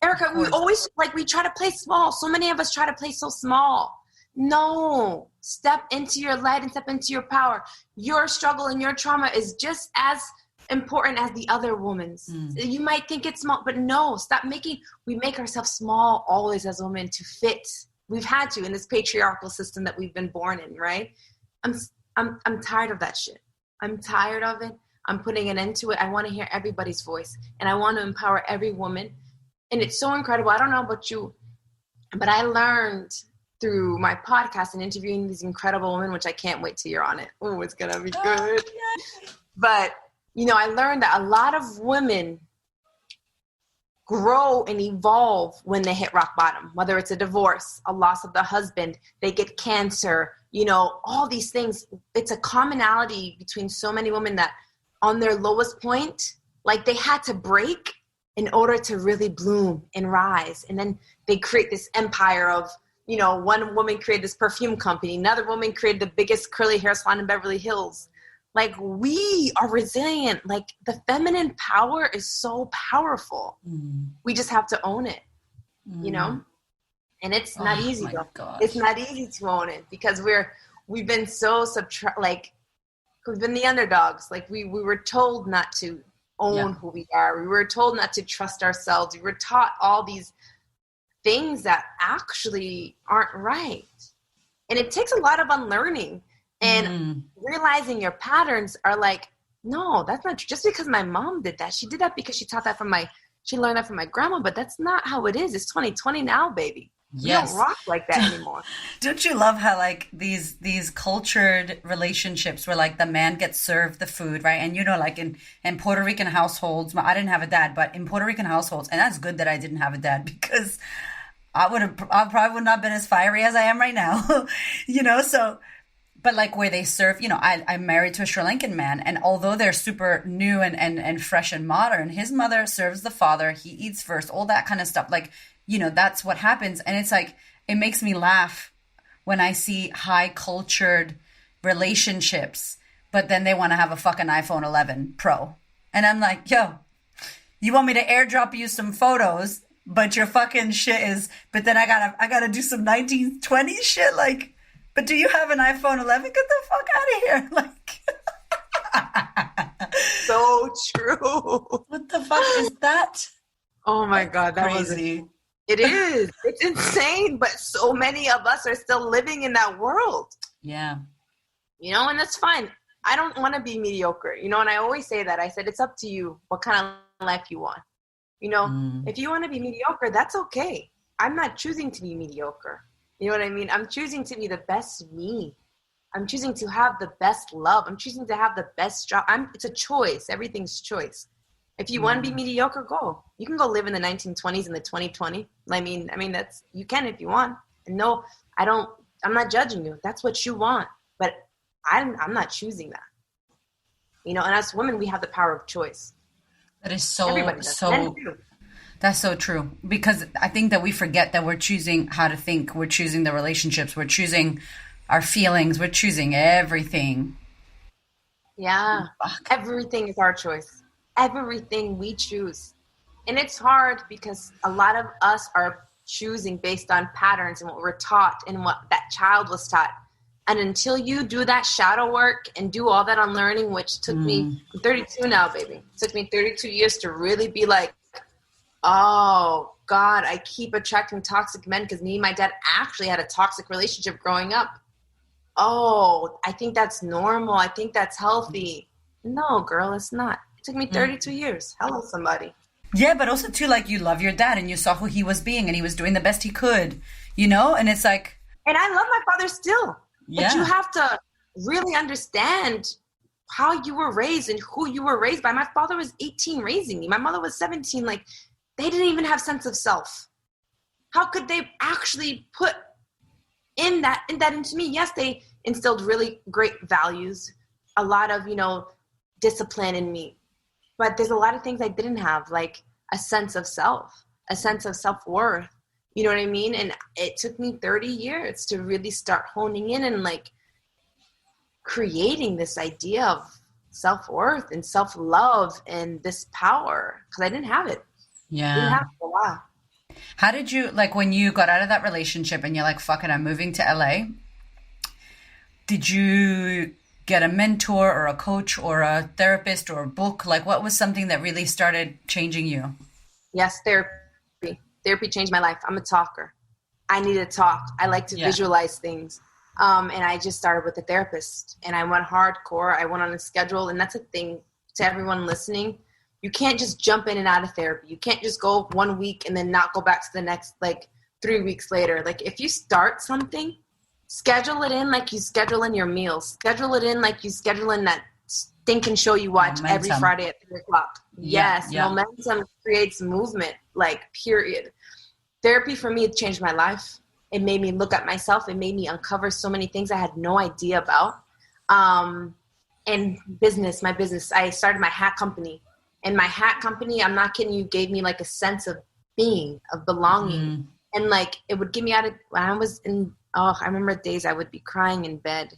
Erica, we always, like, we try to play small. So many of us try to play so small. No, step into your light and step into your power. Your struggle and your trauma is just as important as the other woman's. You might think it's small, but no, we make ourselves small always as women to fit. We've had to, in this patriarchal system that we've been born in, right? I'm tired of that shit. I'm tired of it. I'm putting an end to it. I want to hear everybody's voice, and I want to empower every woman. And it's so incredible. I don't know about you, but I learned through my podcast and interviewing these incredible women, which I can't wait till you're on it. Oh, it's going to be good. Yeah. But, you know, I learned that a lot of women grow and evolve when they hit rock bottom, whether it's a divorce, a loss of the husband, they get cancer, you know, all these things. It's a commonality between so many women that on their lowest point, like, they had to break in order to really bloom and rise. And then they create this empire of, you know, one woman created this perfume company, another woman created the biggest curly hair salon in Beverly Hills. Like, we are resilient. Like, the feminine power is so powerful. We just have to own it, you know? And it's not easy, though. Gosh. It's not easy to own it, because we've been so we've been the underdogs. Like, we were told not to own who we are. We were told not to trust ourselves. We were taught all these things that actually aren't right. And it takes a lot of unlearning. And realizing your patterns are like, no, that's not true. Just because my mom did that, she did that because she learned that from my grandma, but that's not how it is. It's 2020 now, baby. Yes. We don't rock like that anymore. Don't you love how, like, these cultured relationships where, like, the man gets served the food, right? And, you know, like, in Puerto Rican households, I didn't have a dad, but in Puerto Rican households, and that's good that I didn't have a dad, because I probably would not have been as fiery as I am right now, you know? So, but, like, where they serve, you know, I'm married to a Sri Lankan man, and although they're super new and fresh and modern, his mother serves the father, he eats first, all that kind of stuff. Like, you know, that's what happens. And it's like, it makes me laugh when I see high cultured relationships, but then they want to have a fucking iPhone 11 Pro. And I'm like, yo, you want me to airdrop you some photos, but your fucking shit is, but then I gotta do some 1920 shit. Like, but do you have an iPhone 11? Get the fuck out of here. Like, so true. What the fuck is that? Oh my God. That crazy. It is. It's insane, but so many of us are still living in that world. Yeah. You know, and that's fine. I don't want to be mediocre, you know, and I always say that. I said, it's up to you what kind of life you want. You know, if you want to be mediocre, that's okay. I'm not choosing to be mediocre. You know what I mean? I'm choosing to be the best me. I'm choosing to have the best love. I'm choosing to have the best job. It's a choice. Everything's choice. If you want to be mediocre, go. You can go live in the 1920s and the 2020. I mean, that's, you can if you want. And no, I'm not judging you. That's what you want. But I'm not choosing that. You know, and as women, we have the power of choice. That is so, Everybody does. that's so true. Because I think that we forget that we're choosing how to think. We're choosing the relationships. We're choosing our feelings. We're choosing everything. Yeah. Fuck. Everything is our choice. Everything we choose. And it's hard because a lot of us are choosing based on patterns and what we're taught and what that child was taught. And until you do that shadow work and do all that unlearning, which took me, I'm 32 now, baby. It took me 32 years to really be like, oh, God, I keep attracting toxic men because me and my dad actually had a toxic relationship growing up. Oh, I think that's normal. I think that's healthy. No, girl, it's not. It took me 32 years. Hello, somebody. Yeah, but also, too, like, you love your dad and you saw who he was being and he was doing the best he could, you know? And it's like... And I love my father still. Yeah. But you have to really understand how you were raised and who you were raised by. My father was 18 raising me. My mother was 17. Like, they didn't even have sense of self. How could they actually put in that into me? Yes, they instilled really great values, a lot of, discipline in me. But there's a lot of things I didn't have, like a sense of self, a sense of self-worth. You know what I mean? And it took me 30 years to really start honing in and like creating this idea of self-worth and self-love and this power because I didn't have it. Yeah. I didn't have it for a while. How did you, like when you got out of that relationship and you're like, fuck it, I'm moving to LA. Did you get a mentor or a coach or a therapist or a book? Like what was something that really started changing you? Yes, therapy. Therapy changed my life. I'm a talker. I need to talk. I like to visualize things. And I just started with a therapist and I went hardcore. I went on a schedule, and that's a thing to everyone listening. You can't just jump in and out of therapy. You can't just go 1 week and then not go back to the next, 3 weeks later. Like if you start something, schedule it in like you schedule in your meals. Schedule it in like you schedule in that stinking show you watch every Friday at 3 o'clock. Yes, momentum creates movement, period. Therapy for me changed my life. It made me look at myself. It made me uncover so many things I had no idea about. And my business, I started my hat company. And my hat company, I'm not kidding you, gave me a sense of being, of belonging. And it would get me out of, when I was I remember days I would be crying in bed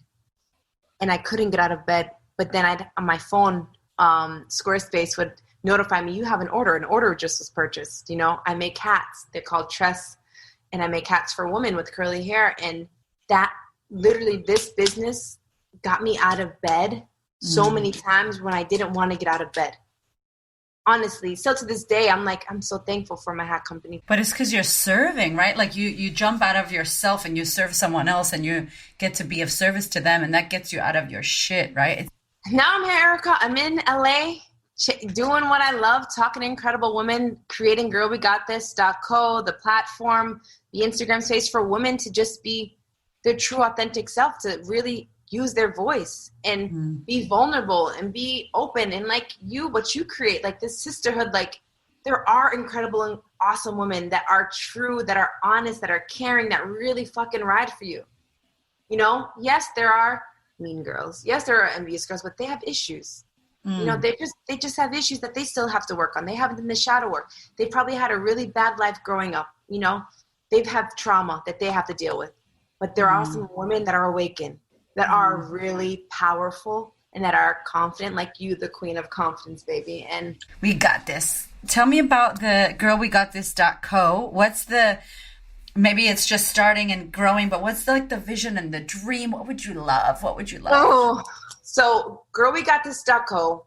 and I couldn't get out of bed. But then on my phone, Squarespace would notify me, you have an order just was purchased. I make hats. They're called Tress. And I make hats for women with curly hair. And that literally, this business got me out of bed so many times when I didn't want to get out of bed. Honestly, still to this day, I'm so thankful for my hat company. But it's because you're serving, right? Like you jump out of yourself and you serve someone else and you get to be of service to them. And that gets you out of your shit, right? Now I'm here, Erica. I'm in LA doing what I love, talking to incredible women, creating girlwegotthis.co, the platform, the Instagram space for women to just be their true authentic self, to really use their voice and be vulnerable and be open and what you create, this sisterhood, there are incredible and awesome women that are true, that are honest, that are caring, that really fucking ride for you. Yes, there are mean girls. Yes, there are envious girls, but they have issues. They just have issues that they still have to work on. They haven't done the shadow work. They probably had a really bad life growing up. They've had trauma that they have to deal with. But there are some women that are awakened, that are really powerful and that are confident, like you, the queen of confidence, baby. And we got this. Tell me about the girlwegotthis.co. What's maybe it's just starting and growing, but what's the vision and the dream? What would you love? Oh, so girlwegotthis.co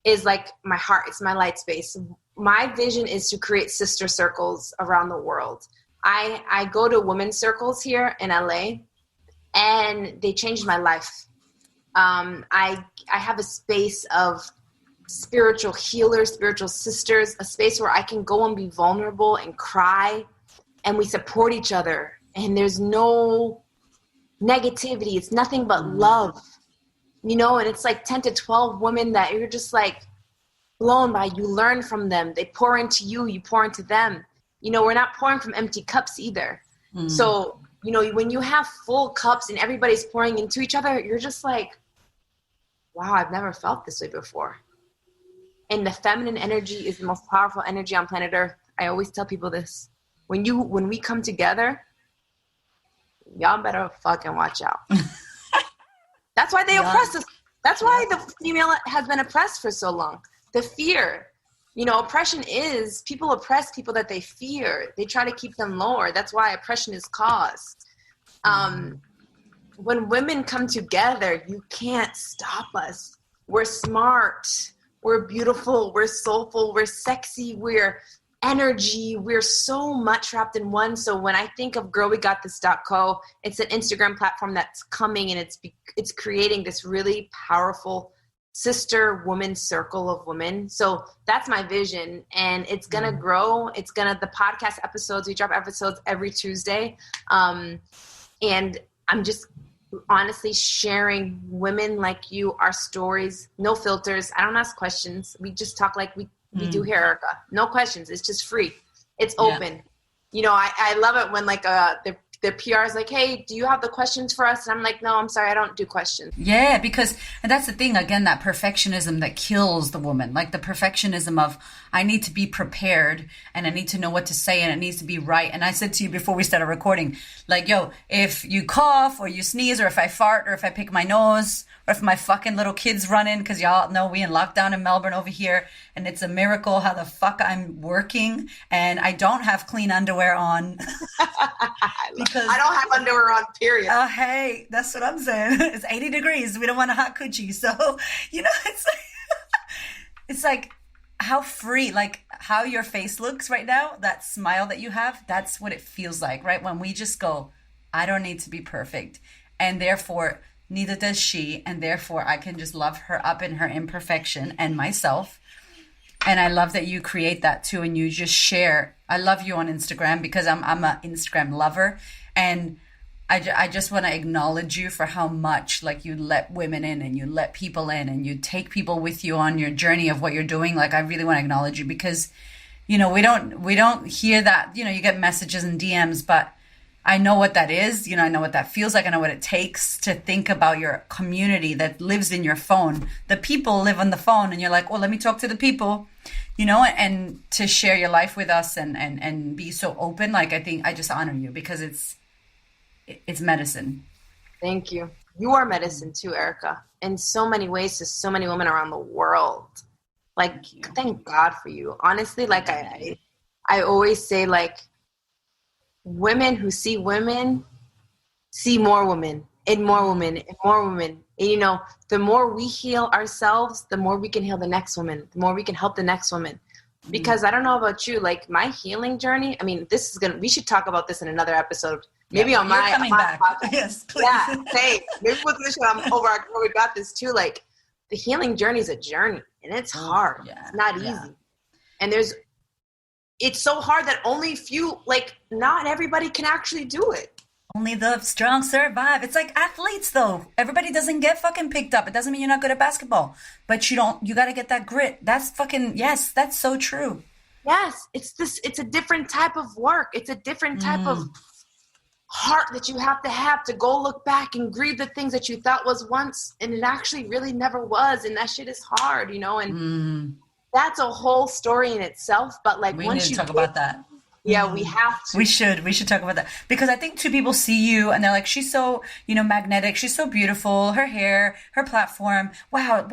is my heart. It's my light space. My vision is to create sister circles around the world. I go to women's circles here in LA, and they changed my life. I have a space of spiritual healers, spiritual sisters, a space where I can go and be vulnerable and cry, and we support each other. And there's no negativity. It's nothing but love, you know, and it's like 10 to 12 women that you're just like blown by. You learn from them. They pour into you. You pour into them. You know, we're not pouring from empty cups either. So, you know, when you have full cups and everybody's pouring into each other, you're just like, wow, I've never felt this way before. And the feminine energy is the most powerful energy on planet Earth. I always tell people this. When we come together, y'all better fucking watch out. That's why they oppress us. That's why the female has been oppressed for so long. The fear. You know, oppression is, people oppress people that they fear. They try to keep them lower. That's why oppression is caused. When women come together, you can't stop us. We're smart. We're beautiful. We're soulful. We're sexy. We're energy. We're so much wrapped in one. So when I think of girlwegotthis.co, it's an Instagram platform that's coming, and it's creating this really powerful sister woman circle of women. So that's my vision, and it's gonna grow. The podcast episodes, we drop episodes every Tuesday, and I'm just honestly sharing women like you, our stories, no filters. I don't ask questions. We just talk like we do here, Erica. No questions. It's just free. It's open. You know, I love it when like the PR is like, hey, do you have the questions for us? And I'm like, no, I'm sorry, I don't do questions. Yeah, because, and that's the thing, again, that perfectionism that kills the woman. Like the perfectionism of, I need to be prepared and I need to know what to say and it needs to be right. And I said to you before we started recording, like, yo, if you cough or you sneeze or if I fart or if I pick my nose or if my fucking little kids run in, because y'all know we in lockdown in Melbourne over here, and it's a miracle how the fuck I'm working and I don't have clean underwear on. Because I don't have underwear on, period. Oh, hey, that's what I'm saying. It's 80 degrees. We don't want a hot coochie. So, you know, it's like how free, like how your face looks right now, that smile that you have, that's what it feels like, right? When we just go, I don't need to be perfect. And therefore, neither does she. And therefore, I can just love her up in her imperfection and myself. And I love that you create that too, and you just share. I love you on Instagram because I'm an Instagram lover, and I just want to acknowledge you for how much like you let women in and you let people in and you take people with you on your journey of what you're doing. Like I really want to acknowledge you because, you know, we don't hear that. You know, you get messages and DMs, but I know what that is. You know, I know what that feels like. I know what it takes to think about your community that lives in your phone. The people live on the phone and you're like, well, let me talk to the people, you know, and to share your life with us and be so open. Like, I think I just honor you because it's medicine. Thank you. You are medicine too, Erica, in so many ways to so many women around the world. Like, thank God for you. Honestly, like I always say, like, women who see women see more women and more women and more women. And, you know, the more we heal ourselves, the more we can heal the next woman, the more we can help the next woman. Because I don't know about you, like my healing journey, I mean, we should talk about this in another episode. Maybe on my podcast. Yes, please. Yeah, say, maybe with this I'm over where we got this too. Like the healing journey is a journey and it's hard. It's not easy. And it's so hard that only few, like not everybody can actually do it. Only the strong survive. It's like athletes though. Everybody doesn't get fucking picked up. It doesn't mean you're not good at basketball, but you got to get that grit. That's fucking, yes, that's so true. Yes. It's a different type of work. It's a different type of heart that you have to go look back and grieve the things that you thought was once and it actually really never was. And that shit is hard, you know, and that's a whole story in itself. But like, we need to talk about that. Yeah, we have to. We should talk about that because I think two people see you and they're like, she's so, you know, magnetic. She's so beautiful. Her hair, her platform. Wow.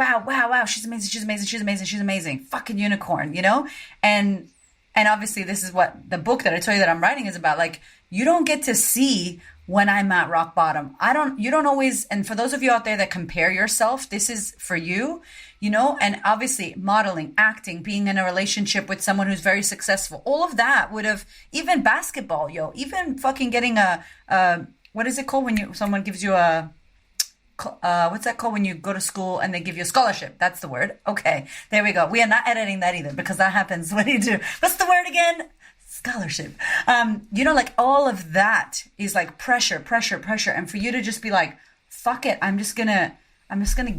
She's amazing. Fucking unicorn, you know? And obviously this is what the book that I told you that I'm writing is about. Like, you don't get to see when I'm at rock bottom. You don't always, and for those of you out there that compare yourself, this is for you, you know, and obviously modeling, acting, being in a relationship with someone who's very successful, all of that would have, even basketball, even fucking getting what is it called when someone gives you what's that called when you go to school and they give you a scholarship? That's the word. Okay, there we go. We are not editing that either because that happens when you do. What's the word again? scholarship. Like all of that is like pressure, pressure, pressure. And for you to just be like, fuck it, I'm just gonna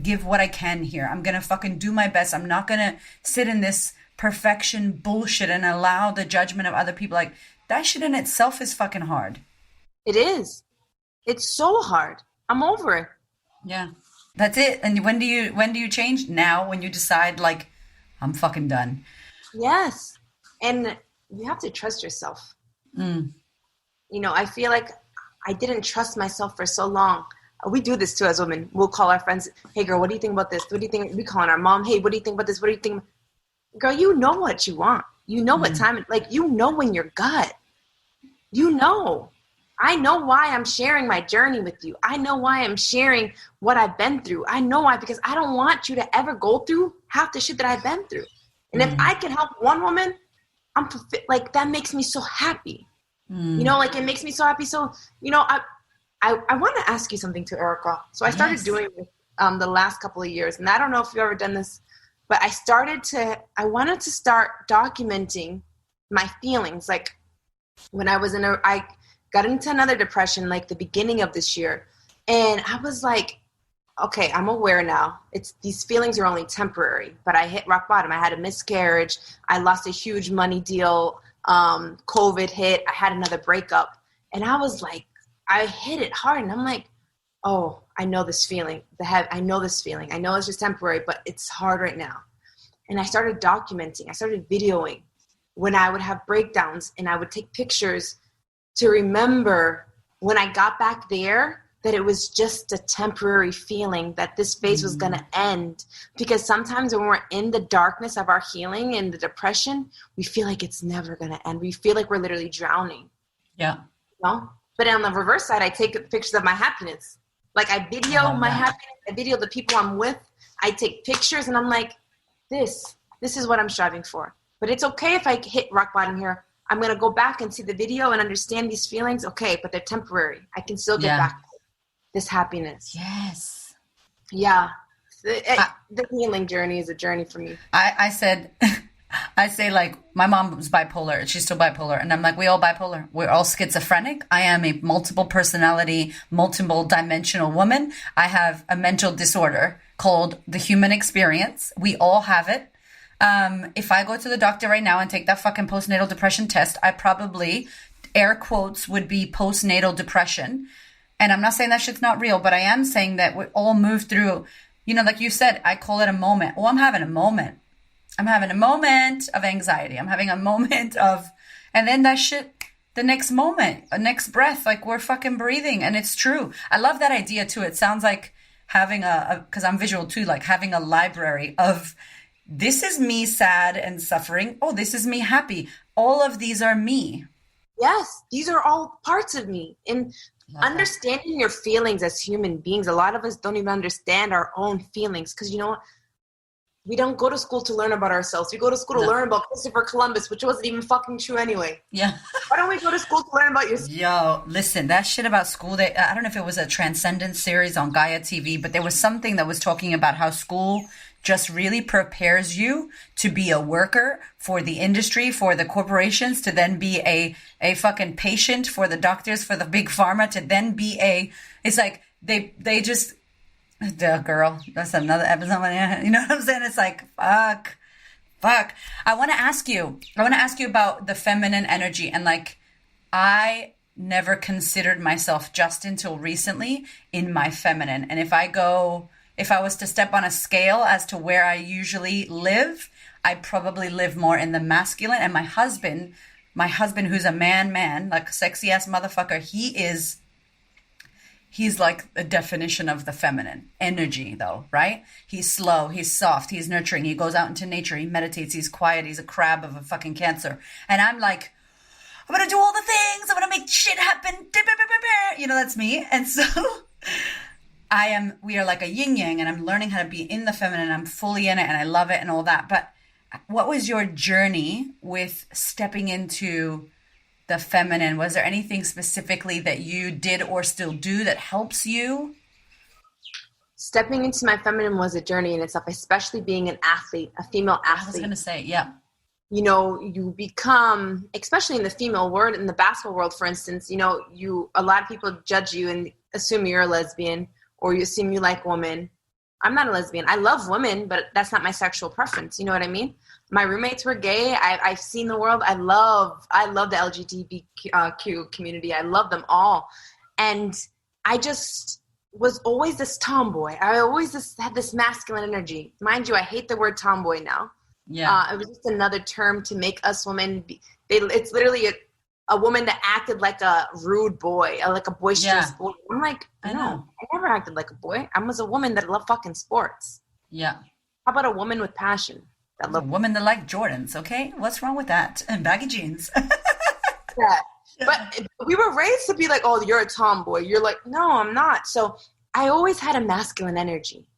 give what I can here. I'm gonna fucking do my best. I'm not gonna sit in this perfection bullshit and allow the judgment of other people. Like that shit in itself is fucking hard. It is. It's so hard. I'm over it. Yeah. That's it. And when do you change? Now, when you decide like, I'm fucking done. Yes. And you have to trust yourself. I feel like I didn't trust myself for so long. We do this too as women. We'll call our friends, hey girl, what do you think about this? What do you think? We call on our mom, hey, what do you think about this? What do you think? Girl, you know what you want. You know what time, like you know when your gut. You know. I know why I'm sharing my journey with you. I know why I'm sharing what I've been through. I know why, because I don't want you to ever go through half the shit that I've been through. And if I can help one woman, like that makes me so happy. Like it makes me so happy. So, I want to ask you something too, Erica. So I started doing this the last couple of years, and I don't know if you've ever done this, but I wanted to start documenting my feelings. Like when I got into another depression like the beginning of this year. And I was like, okay, I'm aware now. These feelings are only temporary, but I hit rock bottom. I had a miscarriage. I lost a huge money deal. COVID hit. I had another breakup. And I was like, I hit it hard. And I'm like, oh, I know this feeling. I know this feeling. I know it's just temporary, but it's hard right now. And I started documenting. I started videoing when I would have breakdowns, and I would take pictures to remember when I got back there that it was just a temporary feeling, that this phase was going to end. Because sometimes when we're in the darkness of our healing and the depression, we feel like it's never going to end. We feel like we're literally drowning. Yeah. But on the reverse side, I take pictures of my happiness. Like I video my happiness, I video the people I'm with. I take pictures and I'm like, this is what I'm striving for. But it's okay if I hit rock bottom here. I'm going to go back and see the video and understand these feelings. Okay, but they're temporary. I can still get back to this happiness. Yes. Yeah. The healing journey is a journey for me. I say like my mom's bipolar. She's still bipolar. And I'm like, we all bipolar. We're all schizophrenic. I am a multiple personality, multiple dimensional woman. I have a mental disorder called the human experience. We all have it. If I go to the doctor right now and take that fucking postnatal depression test, I probably, air quotes, would be postnatal depression. And I'm not saying that shit's not real, but I am saying that we all move through, like you said, I call it a moment. Oh, I'm having a moment. I'm having a moment of anxiety. I'm having a moment of, and then that shit, the next moment, next breath, like we're fucking breathing. And it's true. I love that idea too. It sounds like having because I'm visual too, like having a library of, this is me sad and suffering. Oh, this is me happy. All of these are me. Yes, these are all parts of me. And understanding your feelings as human beings, a lot of us don't even understand our own feelings. Because you know what? We don't go to school to learn about ourselves. We go to school to learn about Christopher Columbus, which wasn't even fucking true anyway. Yeah. Why don't we go to school to learn about yourself? Yo, listen, that shit about school, I don't know if it was a Transcendence series on Gaia TV, but there was something that was talking about how school just really prepares you to be a worker for the industry, for the corporations, to then be a fucking patient for the doctors, for the big pharma, to then be it's like they just, duh, girl, that's another episode. You know what I'm saying? It's like, fuck. I want to ask you about the feminine energy. And like, I never considered myself just until recently in my feminine. And if I was to step on a scale as to where I usually live, I probably live more in the masculine. And my husband, who's a man, like a sexy ass motherfucker, he's like a definition of the feminine energy though, right? He's slow, he's soft, he's nurturing, he goes out into nature, he meditates, he's quiet, he's a crab of a fucking Cancer. And I'm like, I'm gonna do all the things, I'm gonna make shit happen. That's me. And so we are like a yin yang, and I'm learning how to be in the feminine. I'm fully in it and I love it and all that. But what was your journey with stepping into the feminine? Was there anything specifically that you did or still do that helps you? Stepping into my feminine was a journey in itself, especially being an athlete, a female athlete. I was going to say, yeah. you become, especially in the female world, in the basketball world, for instance, a lot of people judge you and assume you're a lesbian, or you assume you like women. I'm not a lesbian. I love women, but that's not my sexual preference. You know what I mean? My roommates were gay. I've seen the world. I love the LGBTQ community. I love them all. And I just was always this tomboy. I always had this masculine energy. Mind you, I hate the word tomboy now. Yeah. It was just another term to make us women it's literally a woman that acted like a rude boy, like a boisterous boy. I'm like, no, I never acted like a boy. I was a woman that loved fucking sports. Yeah. How about a woman with passion? A woman that liked Jordans, okay? What's wrong with that? And baggy jeans. Yeah. But we were raised to be like, oh, you're a tomboy. You're like, no, I'm not. So I always had a masculine energy.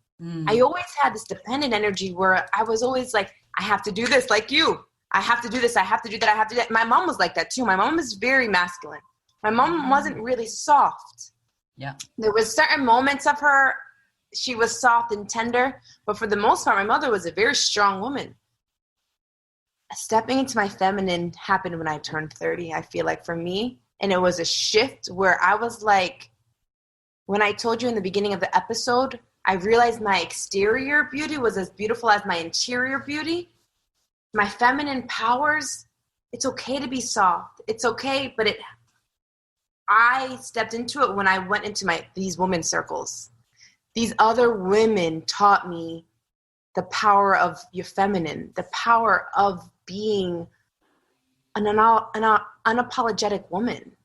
I always had this dependent energy where I was always like, I have to do this like you. I have to do this. I have to do that. I have to do that. My mom was like that too. My mom was very masculine. My mom wasn't really soft. Yeah. There was certain moments of her, she was soft and tender, but for the most part, my mother was a very strong woman. Stepping into my feminine happened when I turned 30, I feel like, for me. And it was a shift where I was like, when I told you in the beginning of the episode, I realized my exterior beauty was as beautiful as my interior beauty. My feminine powers, it's okay to be soft. It's okay, but I stepped into it when I went into these women's circles. These other women taught me the power of your feminine, the power of being an unapologetic woman.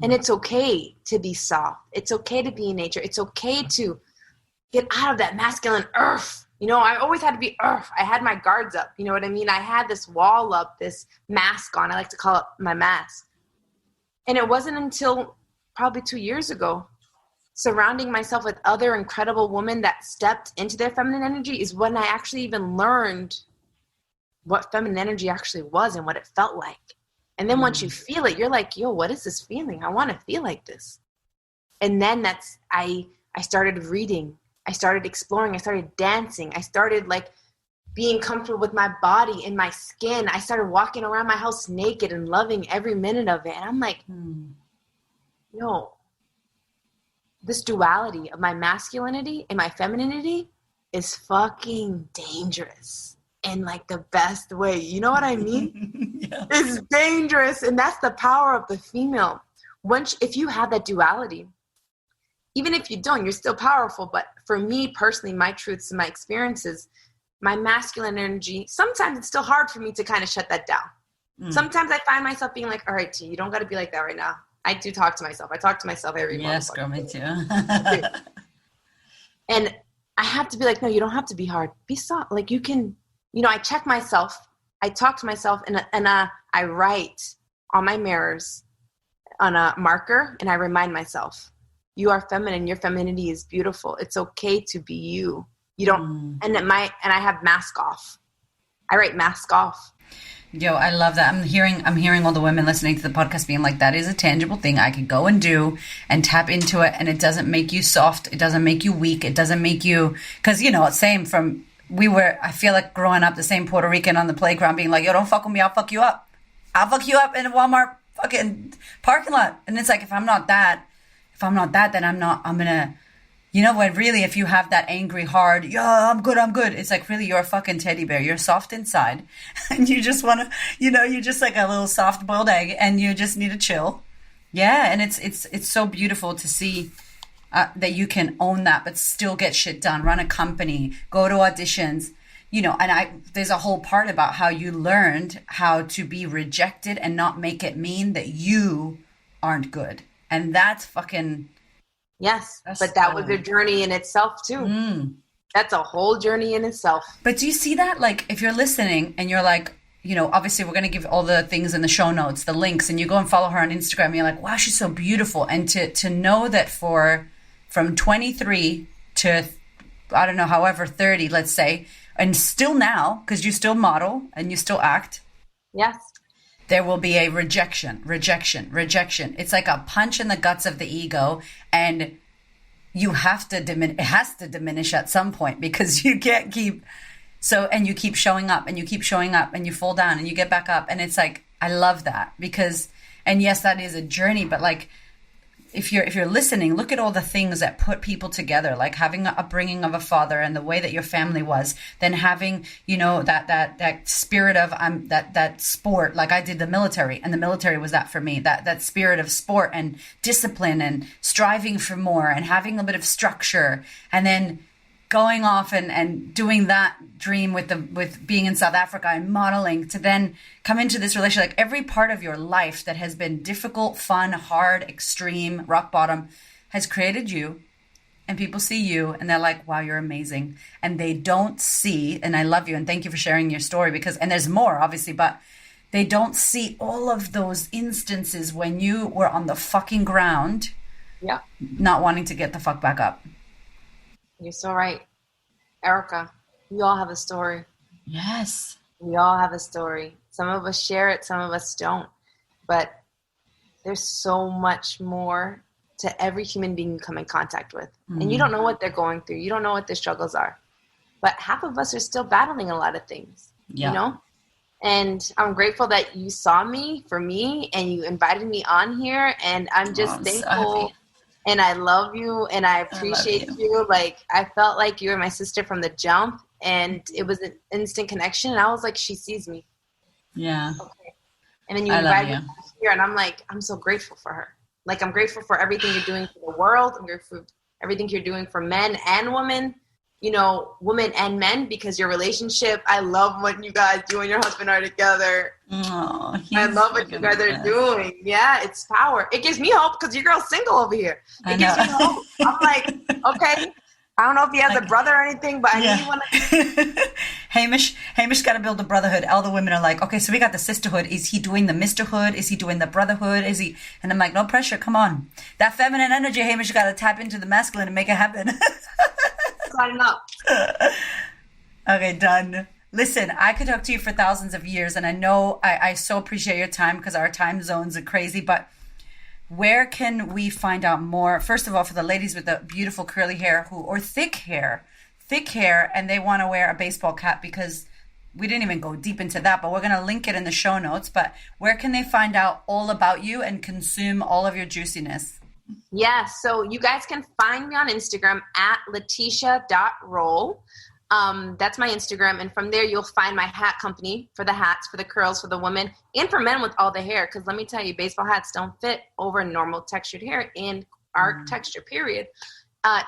And it's okay to be soft. It's okay to be in nature. It's okay to get out of that masculine earth. I always had to be earth. I had my guards up. You know what I mean? I had this wall up, this mask on. I like to call it my mask. And it wasn't until probably 2 years ago, surrounding myself with other incredible women that stepped into their feminine energy, is when I actually even learned what feminine energy actually was and what it felt like. And then once you feel it, you're like, yo, what is this feeling? I want to feel like this. And then I started reading. I started exploring. I started dancing. I started being comfortable with my body and my skin. I started walking around my house naked and loving every minute of it. And I'm like, no, this duality of my masculinity and my femininity is fucking dangerous in the best way. You know what I mean? Yeah. It's dangerous. And that's the power of the female. If you have that duality, even if you don't, you're still powerful. But for me personally, my truths and my experiences, my masculine energy, sometimes it's still hard for me to kind of shut that down. Sometimes I find myself being like, all right, T, you don't got to be like that right now. I do talk to myself. I talk to myself every month. Yes, girl, me too. And I have to be like, no, you don't have to be hard. Be soft. You can, I check myself. I talk to myself and I write on my mirrors on a marker, and I remind myself, you are feminine. Your femininity is beautiful. It's okay to be you. You don't, and I have mask off. I write mask off. Yo, I love that. I'm hearing all the women listening to the podcast being like, that is a tangible thing I could go and do and tap into it. And it doesn't make you soft. It doesn't make you weak. It doesn't make you, because, same from, I feel like growing up the same Puerto Rican on the playground being like, yo, don't fuck with me. I'll fuck you up. I'll fuck you up in a Walmart fucking parking lot. And it's like, if I'm not that, then I'm going to, when really, if you have that angry, hard, yeah, I'm good. It's like, really, you're a fucking teddy bear. You're soft inside. And you just want to, you're just like a little soft boiled egg and you just need to chill. Yeah. And it's so beautiful to see that you can own that, but still get shit done, run a company, go to auditions, and there's a whole part about how you learned how to be rejected and not make it mean that you aren't good. And that's fucking... Yes, but that was a journey in itself too. That's a whole journey in itself. But do you see that? If you're listening and you're like, obviously we're going to give all the things in the show notes, the links, and you go and follow her on Instagram and you're like, wow, she's so beautiful. And to know that from 23 to, I don't know, however, 30, let's say, and still now, because you still model and you still act. Yes. There will be a rejection. It's like a punch in the guts of the ego, and you have to it has to diminish at some point, because you can't keep, So, and you keep showing up and you keep showing up and you fall down and you get back up. And it's like, I love that because, and yes, that is a journey, but like, if you're listening, look at all the things that put people together, like having a upbringing of a father and the way that your family was, then having, that spirit of that sport, like I did the military, and the military was that for me, that spirit of sport and discipline and striving for more and having a bit of structure, and then going off and doing that dream with being in South Africa and modeling, to then come into this relationship. Like every part of your life that has been difficult, fun, hard, extreme, rock bottom has created you, and people see you and they're like, wow, you're amazing. And they don't see, and I love you and thank you for sharing your story, because, and there's more obviously, but they don't see all of those instances when you were on the fucking ground, not wanting to get the fuck back up. You're so right, Erica. We all have a story. Yes. We all have a story. Some of us share it, some of us don't. But there's so much more to every human being you come in contact with. Mm-hmm. And you don't know what they're going through. You don't know what their struggles are. But half of us are still battling a lot of things, And I'm grateful that you saw me for me and you invited me on here. And I'm just thankful. And I love you and I appreciate you. Like, I felt like you were my sister from the jump, and it was an instant connection. And I was like, she sees me. Yeah. Okay. And then you invited me here, and I'm like, I'm so grateful for her. Like, I'm grateful for everything you're doing for the world. I'm grateful for everything you're doing for men and women, women and men, because your relationship, I love what you guys, you and your husband are together. Oh, I love what you guys are doing. Yeah, it's power. It gives me hope because your girl's single over here. It gives me hope. I'm like, okay, I don't know if he has a brother or anything, but I need one. Hamish got to build a brotherhood. All the women are like, okay, so we got the sisterhood. Is he doing the misterhood? Is he doing the brotherhood? Is he? And I'm like, no pressure. Come on. That feminine energy, Hamish got to tap into the masculine and make it happen. Sign up. Okay, done. Listen, I could talk to you for thousands of years, and I know I so appreciate your time because our time zones are crazy, but where can we find out more? First of all, for the ladies with the beautiful curly hair or thick hair, and they want to wear a baseball cap, because we didn't even go deep into that, but we're going to link it in the show notes. But where can they find out all about you and consume all of your juiciness? Yeah, so you guys can find me on Instagram at laticia.rolle. That's my Instagram. And from there, you'll find my hat company for the hats, for the curls, for the women, and for men with all the hair. Because let me tell you, baseball hats don't fit over normal textured hair in our texture, period.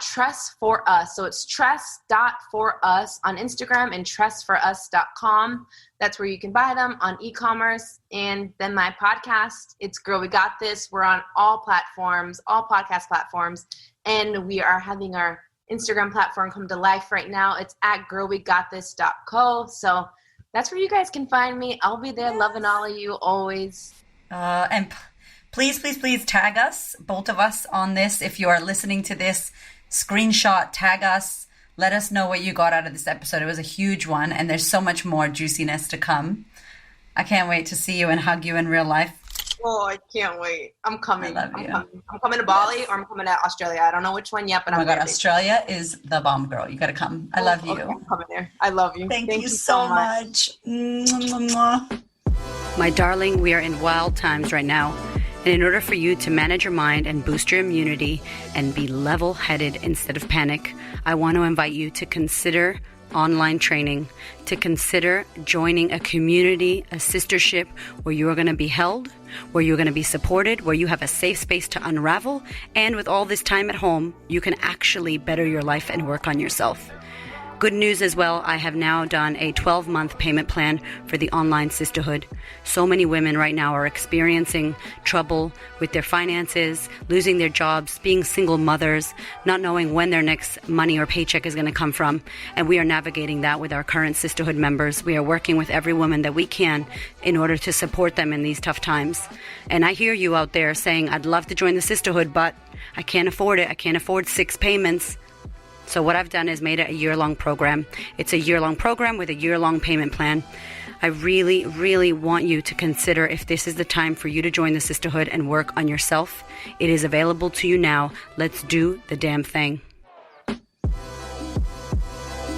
Tress for Us. So it's tress.forus on Instagram and tressforus.com. That's where you can buy them on e-commerce. And then my podcast, it's Girl We Got This. We're on all platforms, all podcast platforms. And we are having our Instagram platform come to life right now. It's at girlwegotthis.co. So that's where you guys can find me. I'll be there loving all of you always. And please tag us, both of us, on this. If you are listening to this, screenshot, tag us. Let us know what you got out of this episode. It was a huge one, and there's so much more juiciness to come. I can't wait to see you and hug you in real life. Oh, I can't wait. I'm coming. I love you. I'm coming to Bali or I'm coming to Australia. I don't know which one yet, but oh my God, Australia is the bomb, girl. You got to come. I love you. Okay, I'm coming there. I love you. Thank you so much. My darling, we are in wild times right now. And in order for you to manage your mind and boost your immunity and be level-headed instead of panic, I want to invite you to consider online training, to consider joining a community, a sistership where you are going to be held, where you're going to be supported, where you have a safe space to unravel, and with all this time at home, you can actually better your life and work on yourself. Good news as well, I have now done a 12-month payment plan for the online sisterhood. So many women right now are experiencing trouble with their finances, losing their jobs, being single mothers, not knowing when their next money or paycheck is going to come from. And we are navigating that with our current sisterhood members. We are working with every woman that we can in order to support them in these tough times. And I hear you out there saying, I'd love to join the sisterhood, but I can't afford it. I can't afford 6 payments. So what I've done is made it a year-long program. It's a year-long program with a year-long payment plan. I really, really want you to consider if this is the time for you to join the sisterhood and work on yourself. It is available to you now. Let's do the damn thing.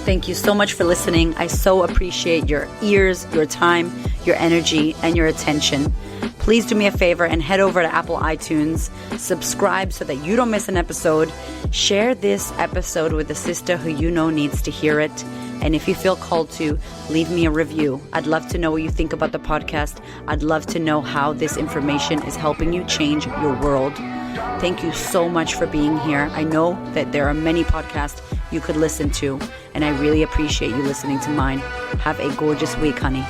Thank you so much for listening. I so appreciate your ears, your time, your energy, and your attention. Please do me a favor and head over to Apple iTunes, subscribe so that you don't miss an episode. Share this episode with a sister who you know needs to hear it. And if you feel called to, leave me a review. I'd love to know what you think about the podcast. I'd love to know how this information is helping you change your world. Thank you so much for being here. I know that there are many podcasts you could listen to, and I really appreciate you listening to mine. Have a gorgeous week, honey.